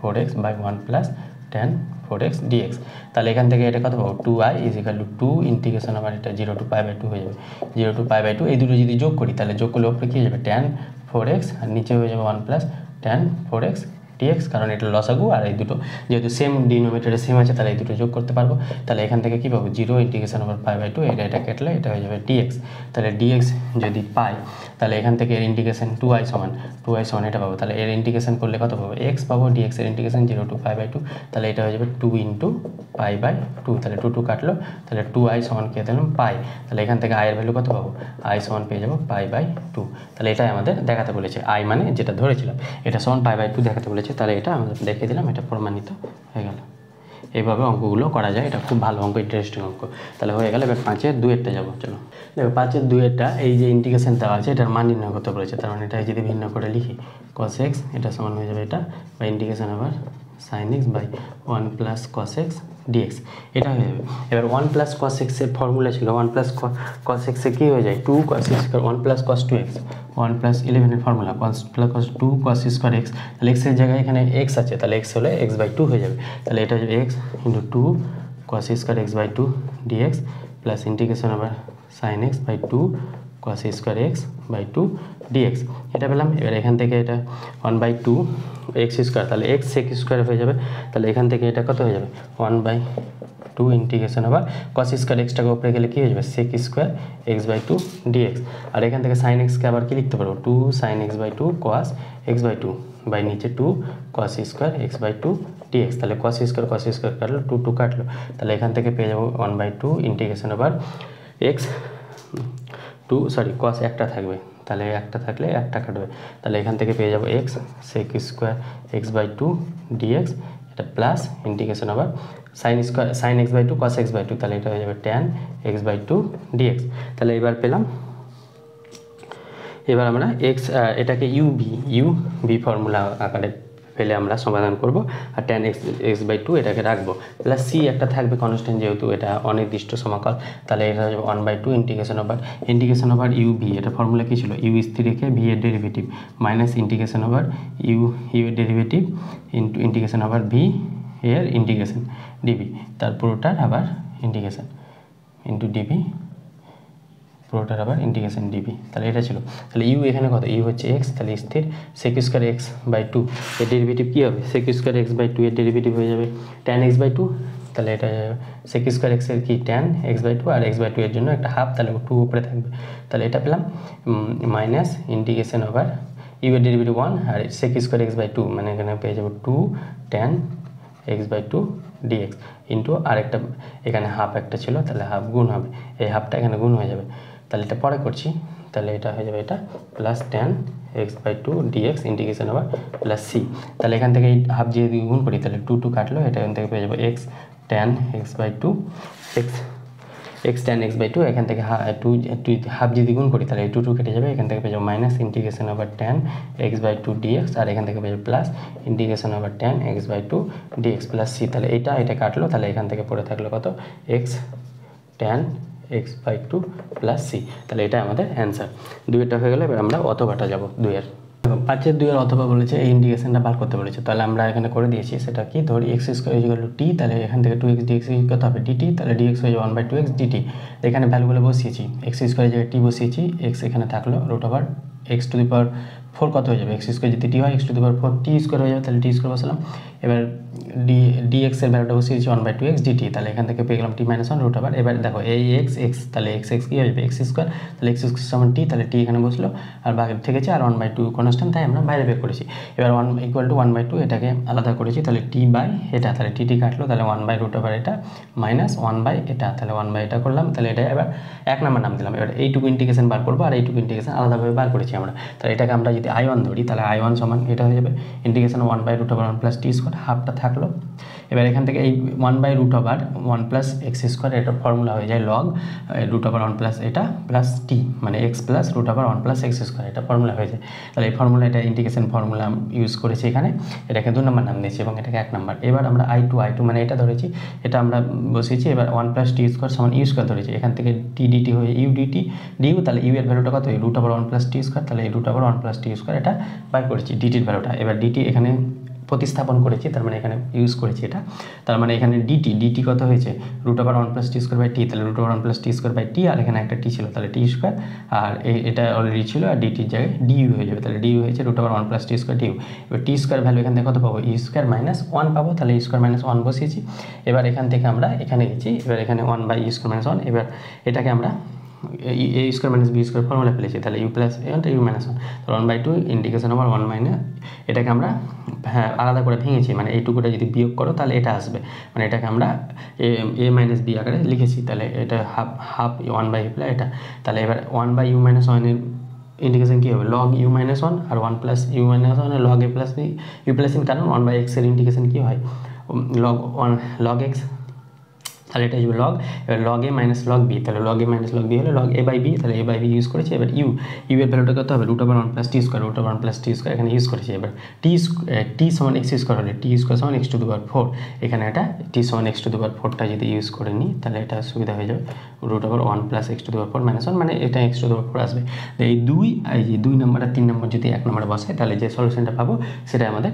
4x by 1 plus tan 4x dx। তাহলে এখান থেকে এটা কত পাবো 2i equal to 2 integration over এটা 0 to π/2 হয়ে যাবে, 0 to π/2 এই দুটো যদি যোগ করি তাহলে যোগ করলে উপরে কী হয়ে যাবে tan 4x আর নিচে হয়ে যাবে 1 প্লাস tan 4x dx, কারণ এটা লসাগু আর এই দুটো যেহেতু সেম ডিনোমিনেটরে সেম আছে তাহলে এই দুটো যোগ করতে পারবো। তাহলে এখান থেকে কী পাবো 0 ইন্টিগ্রেশন ওভার π/2 এটা কেটলে এটা হয়ে যাবে dx, তাহলে dx যদি পাই তাহলে এখান থেকে এর ইন্টিগ্রেশন 2i সমান এটা পাবো, তাহলে এর ইন্টিগ্রেশন করলে কত পাবো x পাবো, dx এর ইন্টিগ্রেশন 0 to π/2, তাহলে এটা হয়ে যাবে 2 ইন্টু π/2, তাহলে 2 কাটলো, তাহলে 2i সমান কে দিলাম পাই, তাহলে এখান থেকে i এর ভ্যালু কত পাবো, i সমান পেয়ে যাবো π/2। তাহলে এটাই আমাদের দেখাতে বলেছে, i মানে যেটা ধরেছিলাম এটা সমান π/2 দেখাতে বলেছে, তাহলে এটা আমাদের দেখিয়ে দিলাম, এটা প্রমাণিত হয়ে গেল। এইভাবে অঙ্কগুলো করা যায়, এটা খুব ভালো অঙ্ক, ইন্টারেস্টিং অঙ্ক। তাহলে হয়ে গেল। এবার 5-এর 2-এরটা যাবো। চলো দেখো 5-এর 2-এরটা এই যে ইন্টিগ্রেশন দেওয়া আছে এটার মান নির্ণয় করতে বলেছে, তার মানে এটা যদি ভিন্ন করে লিখি cos x এটা সমান হয়ে যাবে এটা বা ইন্টিগ্রেশন আবার sin x by 1 plus cos x dx, এটা হয়ে যাবে। এবার 1 প্লাস cos x এর ফর্মুলা ছিল 1 প্লাস cos x এ কী হয়ে যায় 2 cos x 1 plus cos 2x 1 plus 11 এর formula cos plus 2 cos square x, তাহলে x এর জায়গায় এখানে x আছে, তাহলে x হলে x বাই 2 হয়ে যাবে, তাহলে এটা হয়ে যাবে x into 2 cos square x by 2 dx plus integration আবার sin x by 2 cos square X by two DX এটা পেলাম। এবার এখান থেকে এটা 1/2 এক্স স্কোয়ার, তাহলে এক্স সেক স্কোয়ার হয়ে যাবে, তাহলে এখান থেকে এটা কত হয়ে যাবে 1/2 ইন্টিগ্রেশন আবার cos স্কোয়ার এক্সটাকে উপরে গেলে কী হয়ে যাবে sec square X by two dx. আর এখান থেকে সাইন এক্সকে আবার কী লিখতে পারবো 2 sin x by two cos x by two by নিচে 2 cos square X by two DX. তাহলে cos স্কোয়ার কাটলো 2 কাটলো, তাহলে এখান থেকে পেয়ে যাবো 1/2 ইন্টিগ্রেশন আবার এক্স cos একটা থাকবে, তাহলে একটা থাকলে একটা কাটবে, তাহলে এখান থেকে পেয়ে যাবো X sec square X by two DX, এটা প্লাস ইন্টিগ্রেশন আবার sine X by two cos x by two, তাহলে এটা হয়ে যাবে tan x by two DX. তাহলে এবার পেলাম, এবার আমরা এক্স এটাকে ইউবি ফর্মুলা আকারে ফেলে আমরা সমাধান করব, আর tan x বাই টু এটাকে রাখবো, প্লাস সি একটা থাকবে কনস্ট্যান্ট যেহেতু এটা অনির্দিষ্ট সমাকল, তাহলে এটা হয়ে যাবে 1/2 ইন্টিগ্রেশন ওভার ইউবি। এটা ফর্মুলা কী ছিল ইউ স্থির রেখে ভি এর derivative minus integration over U এর derivative into integration over V এর ইন্টিগ্রেশন ডিবি, তার পুরোটার আবার ইন্টিগ্রেশন ইন্টু ডিবি, পুরোটার আবার ইন্টিগ্রেশন ডিবি। তাহলে এটা ছিল, তাহলে ইউ এখানে কত ইউ হচ্ছে এক্স, তাহলে স্থির sec square X by two এর ডেরিভেটিভ কী হবে sec square X by two এর ডেরিভেটিভ হয়ে যাবে tan x বাই টু, তাহলে এটা সেক স্কোয়ার এক্সের কি tan x বাই টু, আর x বাই টু এর জন্য একটা হাফ, তাহলে 2 উপরে থাকবে, তাহলে এটা পেলাম মাইনাস ইন্টিগ্রেশন ওভার ইউ এর ডেরিভেটিভ 1 আর sec square X by two, মানে এখানে পেয়ে যাবো 2 tan x by two DX into আরেকটা এখানে হাফ একটা ছিল, তাহলে হাফ গুণ হবে, এই হাফটা এখানে গুণ হয়ে যাবে, তাহলে এটা পরে করছি, তাহলে এটা হয়ে যাবে এটা plus tan x by two DX integration আবার প্লাস সি। তাহলে এখান থেকে এই হাফ যদি গুণ করি তাহলে 2 কাটলো, এটা এখান থেকে পেয়ে যাবো X tan x by two X tan x by two, এখান থেকে হাফ যদি গুণ করি তাহলে এই 2 কেটে যাবে, এখান থেকে পেয়ে যাবো মাইনাস ইন্টিগ্রেশন আবার tan x by two dx, আর এখান থেকে পেয়ে যাবো প্লাস ইন্টিগ্রেশন আবার tan x by two dx plus C. তাহলে এটা কাটলো, তাহলে এখান থেকে পড়ে থাকলো কত X tan x by two plus C. তাহলে এটা আমাদের অ্যান্সার। 2 হয়ে গেলে এবার আমরা অথবাটা যাবো 2-এর। 5-এর অথবা বলেছে এই ইন্টিগ্রেশনটা বার করতে বলেছে, তাহলে আমরা এখানে করে দিয়েছি, সেটা কি ধরি এক্স স্কোয়ার ইকুয়াল টু টি, তাহলে এখান থেকে 2x dx কত হবে ডিটি, তাহলে ডিএক্স হয়ে যাবে 1/2x ডিটি। এখানে ভ্যালুগুলো বসিয়েছি, এক্স স্কোয়ারের জায়গায় টি বসিয়েছি, এক্স এখানে থাকলো root over X to the power 4 কত হয়ে যাবে এক্স স্কোয়ার যদি টি হয় X to the power 4 T square হয়ে যাবে, তাহলে টি স্কোয়ার বসালাম। এবার ডিএক্স এর ভ্যালুটা বসিয়েছি 1/2x ডিটি, তাহলে এখান থেকে পেয়ে গেলাম টি মাইনাস 1 রুট ওভার। এবার দেখো এই এক্স তাহলে এক্স কী হয়ে যাবে এক্স স্কোয়ার, তাহলে এক্স স্কোয়ার সমান টি, তাহলে টি এখানে বসলো আর বাকি থেকেছে, আর 1/2 কনস্ট্যান্ট, তাই আমরা বাইরে বের করেছি। এবার 1 ইকুয়াল টু 1/2 এটাকে আলাদা করেছি, তাহলে টি বাই এটা, তাহলে টি কাটলো, তাহলে 1 রুট ওভার এটা মাইনাস 1 এটা, তাহলে 1 এটা করলাম, তাহলে এটা এবার 1 নম্বর নাম দিলাম। এবার এইটুকু ইন্টিগ্রেশন বার করবো, আর এইটুকু ইন্টিগ্রেশন আলাদাভাবে বার করেছি আমরা, তাহলে এটাকে আমরা যদি I1 ধরি তাহলে I1 সমান এটা হয়ে যাবে integration 1 root over 1 plus T square, হাফটা থাকলো। এবার এখান থেকে এই 1 root over 1 plus X square, এটা ফর্মুলা হয়ে যায় লগ রুট ওভার 1 প্লাস এটা প্লাস টি, মানে X plus root over 1 plus X square, এটা ফর্মুলা হয়ে যায়। তাহলে এই ফর্মুলা এটা ইন্টিগ্রেশন ফর্মুলা ইউজ করেছি এখানে, এটাকে 2 নম্বর নাম দিয়েছি এবং এটাকে 1 নম্বর। এবার আমরা I2 মানে এটা ধরেছি, এটা আমরা বসিয়েছি, এবার 1 প্লাস টি স্কোয়ার সমান ইউ স্কোয়ার ধরেছি, এখান থেকে টি ডিটি হয়ে ইউ ডিটি ডিউ, তাহলে ইউ এর ভ্যালুটা কত root over 1 plus T square, তাহলে এই root over 1 plus T square এটা বার করেছি ডিটির ভ্যালুটা। এবার ডিটি এখানে প্রতিস্থাপন করেছি, তার মানে এখানে ইউজ করেছি এটা, তার মানে এখানে ডিটি কত হয়েছে root over 1 plus T square by T, তাহলে root over 1 plus T square by T, আর এখানে একটা টি ছিল তাহলে টি স্কোয়ার, আর এটা অলরেডি ছিল, আর ডিটির জায়গায় ডিইউ হয়ে যাবে, তাহলে ডিইউ হয়েছে root over 1 plus T square DU. এবার টি স্কোয়ার ভ্যালু এখান থেকে কত পাবো ই স্কোয়ার মাইনাস 1 পাবো, তাহলে ই স্কোয়ার মাইনাস 1 বসিয়েছি। এবার এখান থেকে আমরা এখানে গেছি, এবার এখানে 1 বাই ই স্কোয়ার মাইনাস 1, এবার এটাকে আমরা A square minus B square formula ফেলেছি, তাহলে ইউ প্লাস ইউ মাইনাস 1, তাহলে 1/2 ইন্টিগ্রেশন ওভার 1 মাইনাস, এটাকে আমরা আলাদা করে ভেঙেছি, মানে এইটুকুটা যদি বিয়োগ করো তাহলে এটা আসবে, মানে এটাকে আমরা এ মাইনাস বি আকারে লিখেছি, তাহলে এটা হাফ 1/2 এটা, তাহলে এবার 1/u মাইনাস 1 এর ইন্টিগ্রেশন কী হবে লগ ইউ মাইনাস 1, আর 1 plus U minus 1 log A plus B U plus in, কারণ 1/x এর ইন্টিগ্রেশন কী হয় লগ এক্স, তাহলে এটা আসবে লগ, এবার লগ এ মাইনাস লগ বি, তাহলে লগ এ মাইনাস লগ বি হলে লগ এ বাই বি, তাহলে এ বাই বি ইউজ করেছি। এবার ইউ এর ভ্যালুটা কত হবে root over 1 plus T square, root over 1 plus T square এখানে ইউজ করেছি। এবার টি সমান এক্স স্কোয়ার হলে টি স্কোয়ার সমান এক্স টু দি পাওয়ার 4, এখানে এটা টি সমান এক্স টু দি পাওয়ার 4টা যদি ইউজ করে নিই তাহলে এটা সুবিধা হয়ে যাবে root over 1 plus X to the power 4 minus 1, মানে এটা এক্স টু দি পাওয়ার 4 আসবে। এই যে 2 নম্বর আর 3 নম্বর যদি 1 নম্বরে বসে তাহলে যে সলিউশনটা পাবো সেটা আমাদের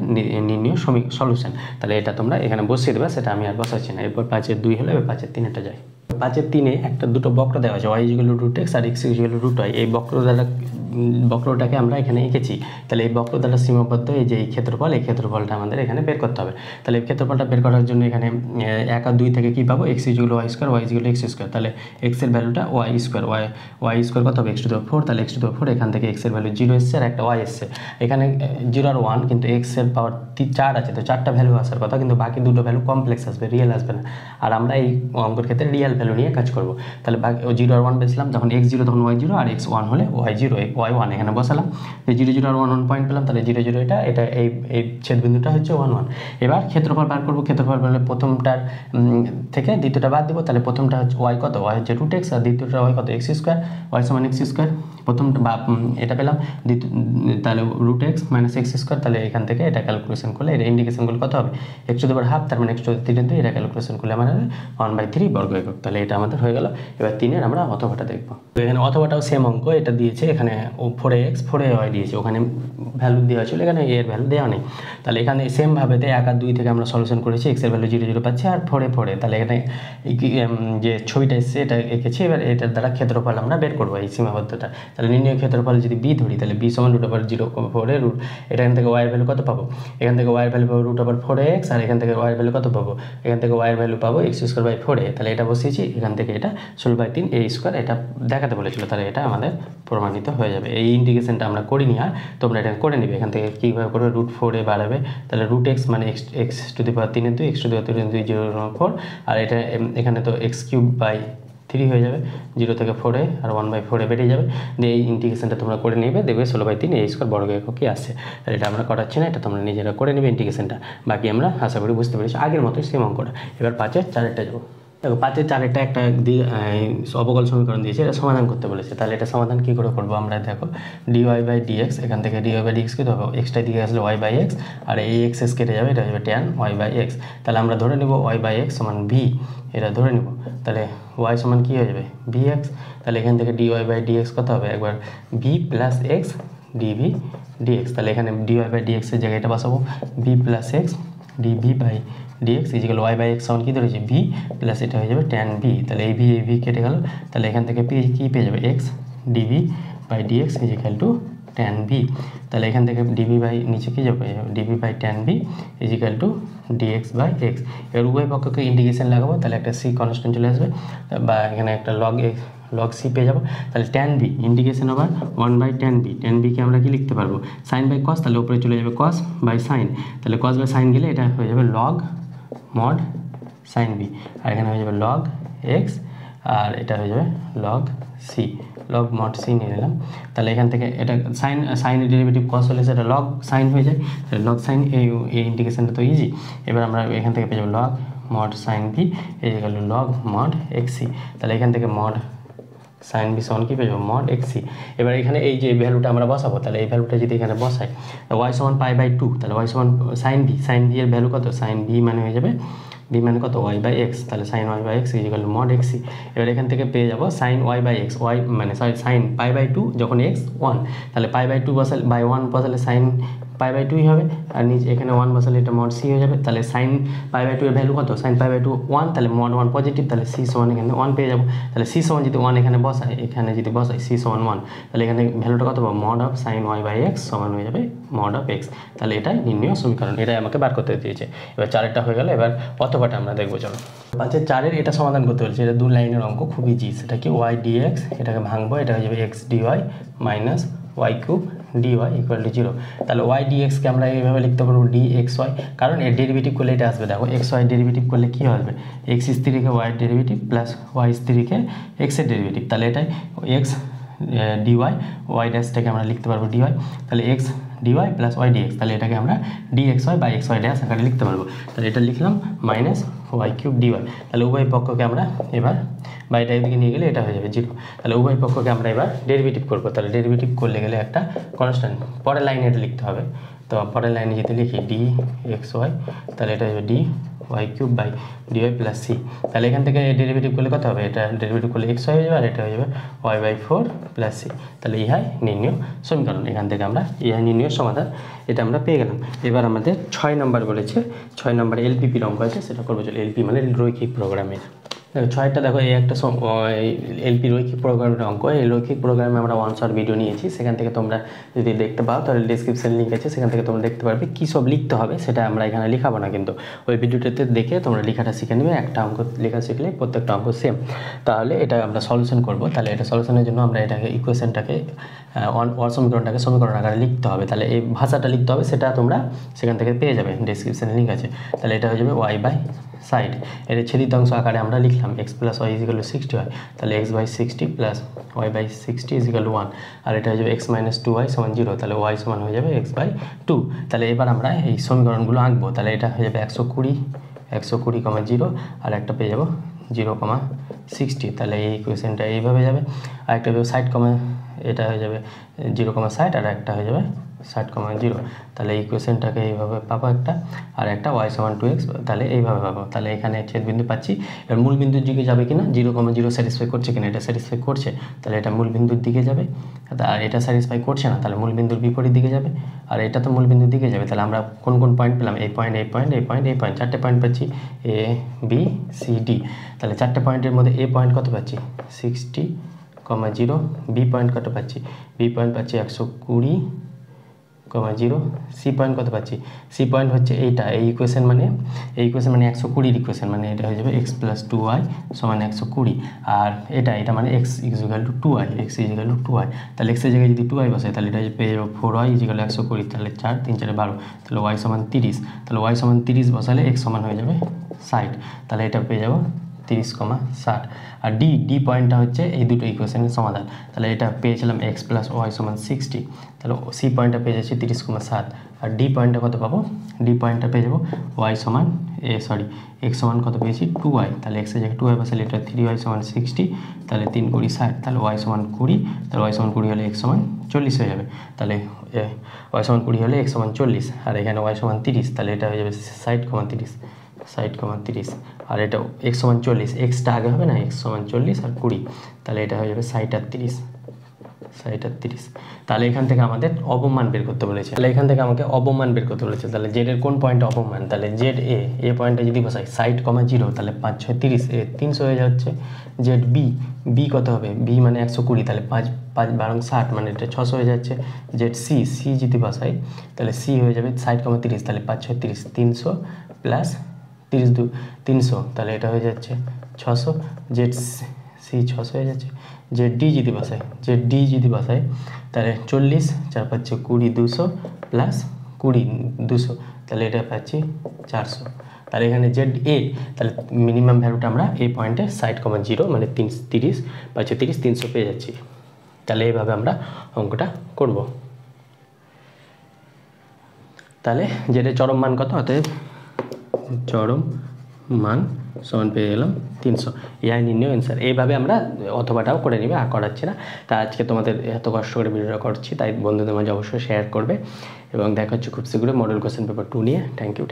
নির্ণয় সলিউশন, তাহলে এটা তোমরা এখানে বসিয়ে দেবে, সেটা আমি আর বসাচ্ছি না। এরপর 5-এর 2 হলে এবার 5-এর 3 এটা যায়। 5-এর 3-এ একটা দুটো বক্র দেওয়া আছে y = √x আর x = √y। এই বক্রটাকে আমরা এখানে এঁকেছি। তাহলে এই বক্র দ্বারা সীমাবদ্ধ এই যে এই ক্ষেত্রফলটা আমাদের এখানে বের করতে হবে। তাহলে এই ক্ষেত্রফলটা বের করার জন্য এখানে 1 আর 2 থেকে কী পাবো, x = y², y = x²। তাহলে x এর ভ্যালুটা y² কত হবে, x⁴। তাহলে x⁴, এখান থেকে x এর ভ্যালু 0 এসছে আর একটা y এসছে। এখানে 0 আর 1, কিন্তু x এর পাওয়ার 4 আছে, তো 4টা ভ্যালু আসার কথা, কিন্তু বাকি দুটো ভ্যালু কমপ্লেক্স আসবে, রিয়েল আসবে না। আর আমরা এই অঙ্কের ক্ষেত্রে রিয়েল ভ্যালু নিয়ে কাজ করব। তাহলে 0 আর 1 বেসলাম, যখন x 0 তখন y 0 আর x 1 হলে y 1 এখানে বসালাম। 0 0 আর 1 1 পয়েন্ট পেলাম। তাহলে 0 0 এটা এই ছেদবিন্দুটা হচ্ছে 1 1। এবার ক্ষেত্রফল বার করব। ক্ষেত্রফল বলে প্রথমটার থেকে দ্বিতীয়টা বাদ দিব। তাহলে প্রথমটা হচ্ছে y কত, y হচ্ছে √x, আর দ্বিতীয়টা y কত, x², y সমান x²। প্রথমটা এটা পেলাম, তাহলে √x - x²। তাহলে এখান থেকে এটা ক্যালকুলেশন করলে এটা ইন্ডিকেশনগুলো কত হবে, x⁴, তার মানে x⁴, এটা ক্যালকুলেশন করলে আমাদের 1/3 বর্গ একক। তাহলে এটা আমাদের হয়ে গেল। এবার 3-এর আমরা অথবাটা দেখব। তো এখানে অথবাটাও সেম অঙ্ক, এটা দিয়েছে এখানে 4x 4ay দিয়েছে, ওখানে ভ্যালু দেওয়া ছিল, এখানে এর ভ্যালু দেওয়া নেই। তাহলে এখানে সেমভাবে 1 আর 2 থেকে আমরা সলিউশন করেছি, x এর ভ্যালু 0 0 পাচ্ছি আর 4 তাহলে এখানে যে ছবিটা এসছে এটা এঁকেছি। এবার এটার দ্বারা ক্ষেত্রফল আমরা বের করবো, এই সীমাবদ্ধতা। তাহলে নির্ণয় ক্ষেত্রফল যদি b ধরি, তাহলে b = √0/4 এখান থেকে y এর ভ্যালু কত পাবো, এখান থেকে y এর ভ্যালু পাবো √4x, আর এখান থেকে y এর ভ্যালু কত পাবো, এখান থেকে y এর ভ্যালু পাবো x²/4a। তাহলে এটা বসিয়েছি, এখান থেকে এটা 16/3 a², এটা দেখাতে বলেছিল। তাহলে এটা আমাদের প্রমাণিত হয়ে যাবে। এই ইন্টিগ্রেশনটা আমরা করিনি, আর তোমরা এটা করে নিবে। এখান থেকে কীভাবে করবে, √4a বাড়াবে, তাহলে √x মানে x⁴ 2, x⁴ 2 0/4, আর এটা এখানে তো x³/3 হয়ে যাবে, 0 থেকে 4a আর 1/4 বেরিয়ে যাবে। দিয়ে এই ইন্টিগ্রেশনটা তোমরা করে নেবে, দেখবে 16/3 a² বর্গ এককই আসছে। তাহলে এটা আমরা করাচ্ছি না, এটা তোমরা নিজেরা করে নেবে ইন্টিগ্রেশনটা। বাকি আমরা আশা করি বুঝতে পেরেছি, আগের মতোই সেম অঙ্কটা। এবার 5-এর 4-এরটা যাবো। দেখো 5-এর 4-এরটা একটা অবকল সমীকরণ দিয়েছে, এটা সমাধান করতে বলেছে। তাহলে এটা সমাধান কী করে করবো আমরা, দেখো dy/dx, এখান থেকে dy/dx কি দেবো, এক্সটা দিকে আসলে y/x, আর এই x কেটে যাবে, এটা হবে tan y/x। তাহলে আমরা ধরে নেব y/x সমান v, এটা ধরে নেব। তাহলে y সমান কী হয়ে যাবে, vx। তাহলে এখান থেকে dy/dx কত হবে, একবার v + x dv/dx। তাহলে এখানে dy/dx এর জায়গায় এটা বসাবো, v + x dv/dx = y/x সমান কী ধরেছি, v প্লাস এটা হয়ে যাবে tan v। তাহলে এই v কেটে গেল। তাহলে এখান থেকে কী পেয়ে যাবে, x dv/dx = tan v। তাহলে এখান থেকে নিচে কী যাবে, dv/tan v = dx/x। এবার উভয় পক্ষকে ইন্টিগ্রেশন লাগাবো, তাহলে একটা c কনস্ট্যান্ট চলে আসবে, বা এখানে একটা log c পেয়ে যাবো। তাহলে tan v integration over 1/tan v। tan v কে আমরা কি লিখতে পারবো, sin/cos, তাহলে উপরে চলে যাবে cos/sin। তাহলে cos/sin গেলে এটা হয়ে যাবে log mod sin v, আর এখানে হয়ে যাবে log x, আর এটা হয়ে যাবে log c, log mod c নিয়ে নিলাম। তাহলে এখান থেকে এটা সাইন ডেরিভেটিভ cos হলে সেটা log sin হয়ে যায়। তাহলে log sin, এই ইন্টিগ্রেশনটা তো ইজি। এবার আমরা এখান থেকে পেয়ে যাবো log mod sin v log mod xc। তাহলে এখান থেকে mod sin v সমান কী পেয়ে যাবো, mod xc। এবার এখানে এই যে ভ্যালুটা আমরা বসাবো, তাহলে এই ভ্যালুটা যদি এখানে বসাই, y সমান π/2, তাহলে y সমান sin v এর ভ্যালু কত, sin v মানে হয়ে যাবে, v মানে কত, y/x। তাহলে sin y/x mod xc। এবার এখান থেকে পেয়ে যাবো sin y/x, y মানে sin π/2 যখন x 1, তাহলে π/2 বসালে /1 বসালে sin π/2 হবে, আর নিচে এখানে 1 বসালে এটা mod c হয়ে যাবে। তাহলে sin π/2 এর ভ্যালু কত, sin π/2 1, তাহলে mod 1 পজিটিভ, তাহলে c সমান এখানে 1 পেয়ে যাবো। তাহলে c সমান যদি 1 এখানে বসাই, c সমান 1, তাহলে এখানে ভ্যালুটা কত পাবো, mod of sin y/x সমান হয়ে যাবে mod of x। তাহলে এটাই নির্ণয় সমীকরণ, এটাই আমাকে বার করতে দিয়েছে। এবার 4-এরটা হয়ে গেল। এবার অথবাটা আমরা দেখবো, চলো। 5-এর 4-এর এটা সমাধান করতে বলছে, এটা 2 লাইনের অঙ্ক, খুব ইজি। সেটা কি, y dx, এটাকে ভাঙবো, এটা হয়ে যাবে x dy minus y³ dy = 0। তাহলে y dx কে আমরা এইভাবে লিখতে পারবো dxy, কারণ এর ডেরিভেটিভ করলে এটা আসবে। দেখো xy ডেরিভেটিভ করলে কী আসবে, x স্ত্রীকে y এর ডেরিভেটিভ প্লাস y স্ত্রীকে x এর ডেরিভেটিভ। তাহলে এটাই x dy, y ড্যাশটাকে আমরা লিখতে পারবো dy। তাহলে x dy plus y dx, তাহলে এটাকে আমরা dxy বা xy ড্যাশ আকারে লিখতে পারবো। তাহলে এটা লিখলাম মাইনাস y³ dy। তাহলে উভয় পক্ষকে আমরা এবার বাইটা এদিকে নিয়ে গেলে এটা হয়ে যাবে 0। তাহলে উভয় পক্ষকে আমরা এবার ডেরিভেটিভ করবো। তাহলে ডেরিভেটিভ করলে গেলে একটা কনস্ট্যান্ট পরের লাইনে এটা লিখতে হবে। তো পরের লাইনে যদি লিখি dxy, তাহলে এটা হবে dy³ প্লাস c। তাহলে এখান থেকে ডেরিভেটিভ করলে কত হবে, এটা ডেরিভেটিভ করলে x হয়ে যাবে, আর এটা হয়ে যাবে y/4 প্লাস c। তাহলে ইহাই নির্ণয় সমীকরণ। এখান থেকে আমরা ইহাই নির্ণয় সমাধান, এটা আমরা পেয়ে গেলাম। এবার আমাদের 6 নম্বর বলেছে, 6 নম্বরে এলপিপির অঙ্ক আছে, সেটা করবো। চলো, এলপি মানে রৈখিক প্রোগ্রামের। দেখো 6টা দেখো এই একটা এলপি রৈখিক প্রোগ্রামের অঙ্ক। এই রৈখিক প্রোগ্রামে আমরা ওয়ান শট ভিডিও নিয়েছি, সেখান থেকে তোমরা যদি দেখতে পাও তাহলে ডিসক্রিপশন লিঙ্ক আছে, সেখান থেকে তোমরা দেখতে পারবে কী সব লিখতে হবে। সেটা আমরা এখানে লিখাবো না, কিন্তু ওই ভিডিওটাতে দেখে তোমরা লেখাটা শিখে নেবে। একটা অঙ্ক লেখা শিখলে প্রত্যেকটা অঙ্ক সেম। তাহলে এটা আমরা সলিউশন করব। তাহলে এটা সলিউশনের জন্য আমরা এটাকে ইকুয়েশনটাকে সমীকরণটাকে সমীকরণ আকারে লিখতে হবে। তাহলে এই ভাষাটা লিখতে হবে, সেটা তোমরা সেখান থেকে পেয়ে যাবে, ডিসক্রিপশনে লিঙ্ক আছে। তাহলে এটা হয়ে যাবে ওয়াই বাই সাইড, এর ছেদিত অংশ আকারে আমরা লিখলাম X plus Y equal to 60 হয়। তাহলে X by 60 plus Y by 60 equal to 1, আর এটা হয়ে যাবে এক্স মাইনাস 2y সমান 0। তাহলে ওয়াই সমান হয়ে যাবে এক্স বাই 2। তাহলে এবার আমরা এই সমীকরণগুলো আঁকবো। তাহলে এটা হয়ে যাবে 120, 120,0, আর একটা পেয়ে যাবো 0,60। তাহলে এই ইকুয়েশনটা এইভাবে যাবে। আর একটা সাইড কমা, এটা হয়ে যাবে 0,60, আর একটা হয়ে যাবে 60,0। তাহলে এই ইকুয়েশনটাকে এইভাবে পাবো একটা, আর একটা ওয়াই সমান 2x, তাহলে এইভাবে পাবো। তাহলে এখানে ছেদ বিন্দু পাচ্ছি। এবার মূল বিন্দুর দিকে যাবে কিনা, 0,0 স্যাটিসফাই করছে কিনা, এটা স্যাটিসফাই করছে, তাহলে এটা মূল বিন্দুর দিকে যাবে। আর এটা স্যাটিসফাই করছে না, তাহলে মূল বিন্দুর বিপরীত দিকে যাবে। আর এটা তো মূল বিন্দুর দিকে যাবে। তাহলে আমরা কোন কোন পয়েন্ট পেলাম, এই পয়েন্ট, এই পয়েন্ট, এই পয়েন্ট, এই পয়েন্ট, 4টে পয়েন্ট পাচ্ছি, এ বি সি ডি। তাহলে 4টে পয়েন্টের মধ্যে এ পয়েন্ট কত পাচ্ছি 60,0, বি পয়েন্ট কত পাচ্ছি, বি পয়েন্ট পাচ্ছি 120,0, সি পয়েন্ট কত পাচ্ছি, সি পয়েন্ট হচ্ছে এইটা, এই ইকুয়েশন মানে 120 ইকুয়েশন, মানে এটা হয়ে যাবে এক্স প্লাস 2y সমান 120। আর এটা মানে X equal to 2y, X equal to 2y। তাহলে এক্সের জায়গায় যদি 2y বসাই, তাহলে এটা পেয়ে যাবো 4y ইজিক্যাল 120। তাহলে 4, 3, 4, 12, তাহলে y সমান 30। তাহলে y সমান 30 বসালে এক্স সমান হয়ে যাবে 60। তাহলে এটা পেয়ে যাবো 30,60। আর ডি পয়েন্টটা হচ্ছে এই দুটো ইকুয়েশনের সমাধান। তাহলে এটা পেয়েছিলাম এক্স প্লাস ওয়াই সমান 60। তাহলে সি পয়েন্টটা পেয়ে যাচ্ছি 30,60। আর ডি পয়েন্টটা কত পাবো, ডি পয়েন্টটা পেয়ে যাবো ওয়াই সমান এক্স সমান কত পেয়েছি 2y। তাহলে এক্সের জায়গায় 2y বসালে এটা 3y সমান 60। তাহলে 3 × 60, তাহলে ওয়াই সমান 20। তাহলে ওয়াই সমান 20 হলে এক্স সমান 40 হয়ে যাবে। তাহলে ওয়াই সমান 20 হলে এক্স সমান 40, আর এখানে ওয়াই সমান 30। তাহলে এটা হয়ে যাবে 60,30, 60,30। আর এটা এক্স সমান 40, এক্সটা আগে হবে না, এক্স সমান 40 আর 20। তাহলে এটা হয়ে যাবে 60 আর 30, 60 আর 30। তাহলে এখান থেকে আমাদের অবমান বের করতে বলেছে। তাহলে এখান থেকে আমাকে অবমান বের করতে বলেছে। তাহলে জেড এর কোন পয়েন্টে অবমান, তাহলে জেড এ পয়েন্টে যদি বসাই 60,0, তাহলে 5, 6, 30, 300 হয়ে যাচ্ছে। জেড বি কত হবে, বি মানে 120, তাহলে 5, 5, 12, 60, মানে এটা 600 হয়ে যাচ্ছে। জেড সি যদি বসাই, তাহলে সি হয়ে যাবে 60,30, তাহলে 5, 6, 30, 300 প্লাস 30, 2, 300, তাহলে এটা হয়ে যাচ্ছে 600। জেড সি 600 হয়ে যাচ্ছে। জেড ডি যদি বসাই, তাহলে 40, 4, 5, 20, 200 প্লাস 20, 200, তাহলে এটা পাচ্ছি 400। তাহলে এখানে জেড এ, তাহলে মিনিমাম ভ্যালুটা আমরা এই পয়েন্টে 60,0 মানে 30, 5, 30, 300 পেয়ে যাচ্ছি। তাহলে এইভাবে আমরা অঙ্কটা করব। তাহলে জেডের চরম মান কত, অতএব চরম মান সমান পেয়ে গেলাম 300। ইয়াই নির্ণয় অ্যান্সার। এইভাবে আমরা অথবাটাও করে নিবে, আর করাচ্ছি না। তা আজকে তোমাদের এত কষ্ট করে ভিডিওটা করছি, তাই বন্ধুদের মাঝে অবশ্যই শেয়ার করবে। এবং দেখা হচ্ছে খুব শীঘ্রই মডেল কোশ্চেন পেপার 2 নিয়ে। Thank you.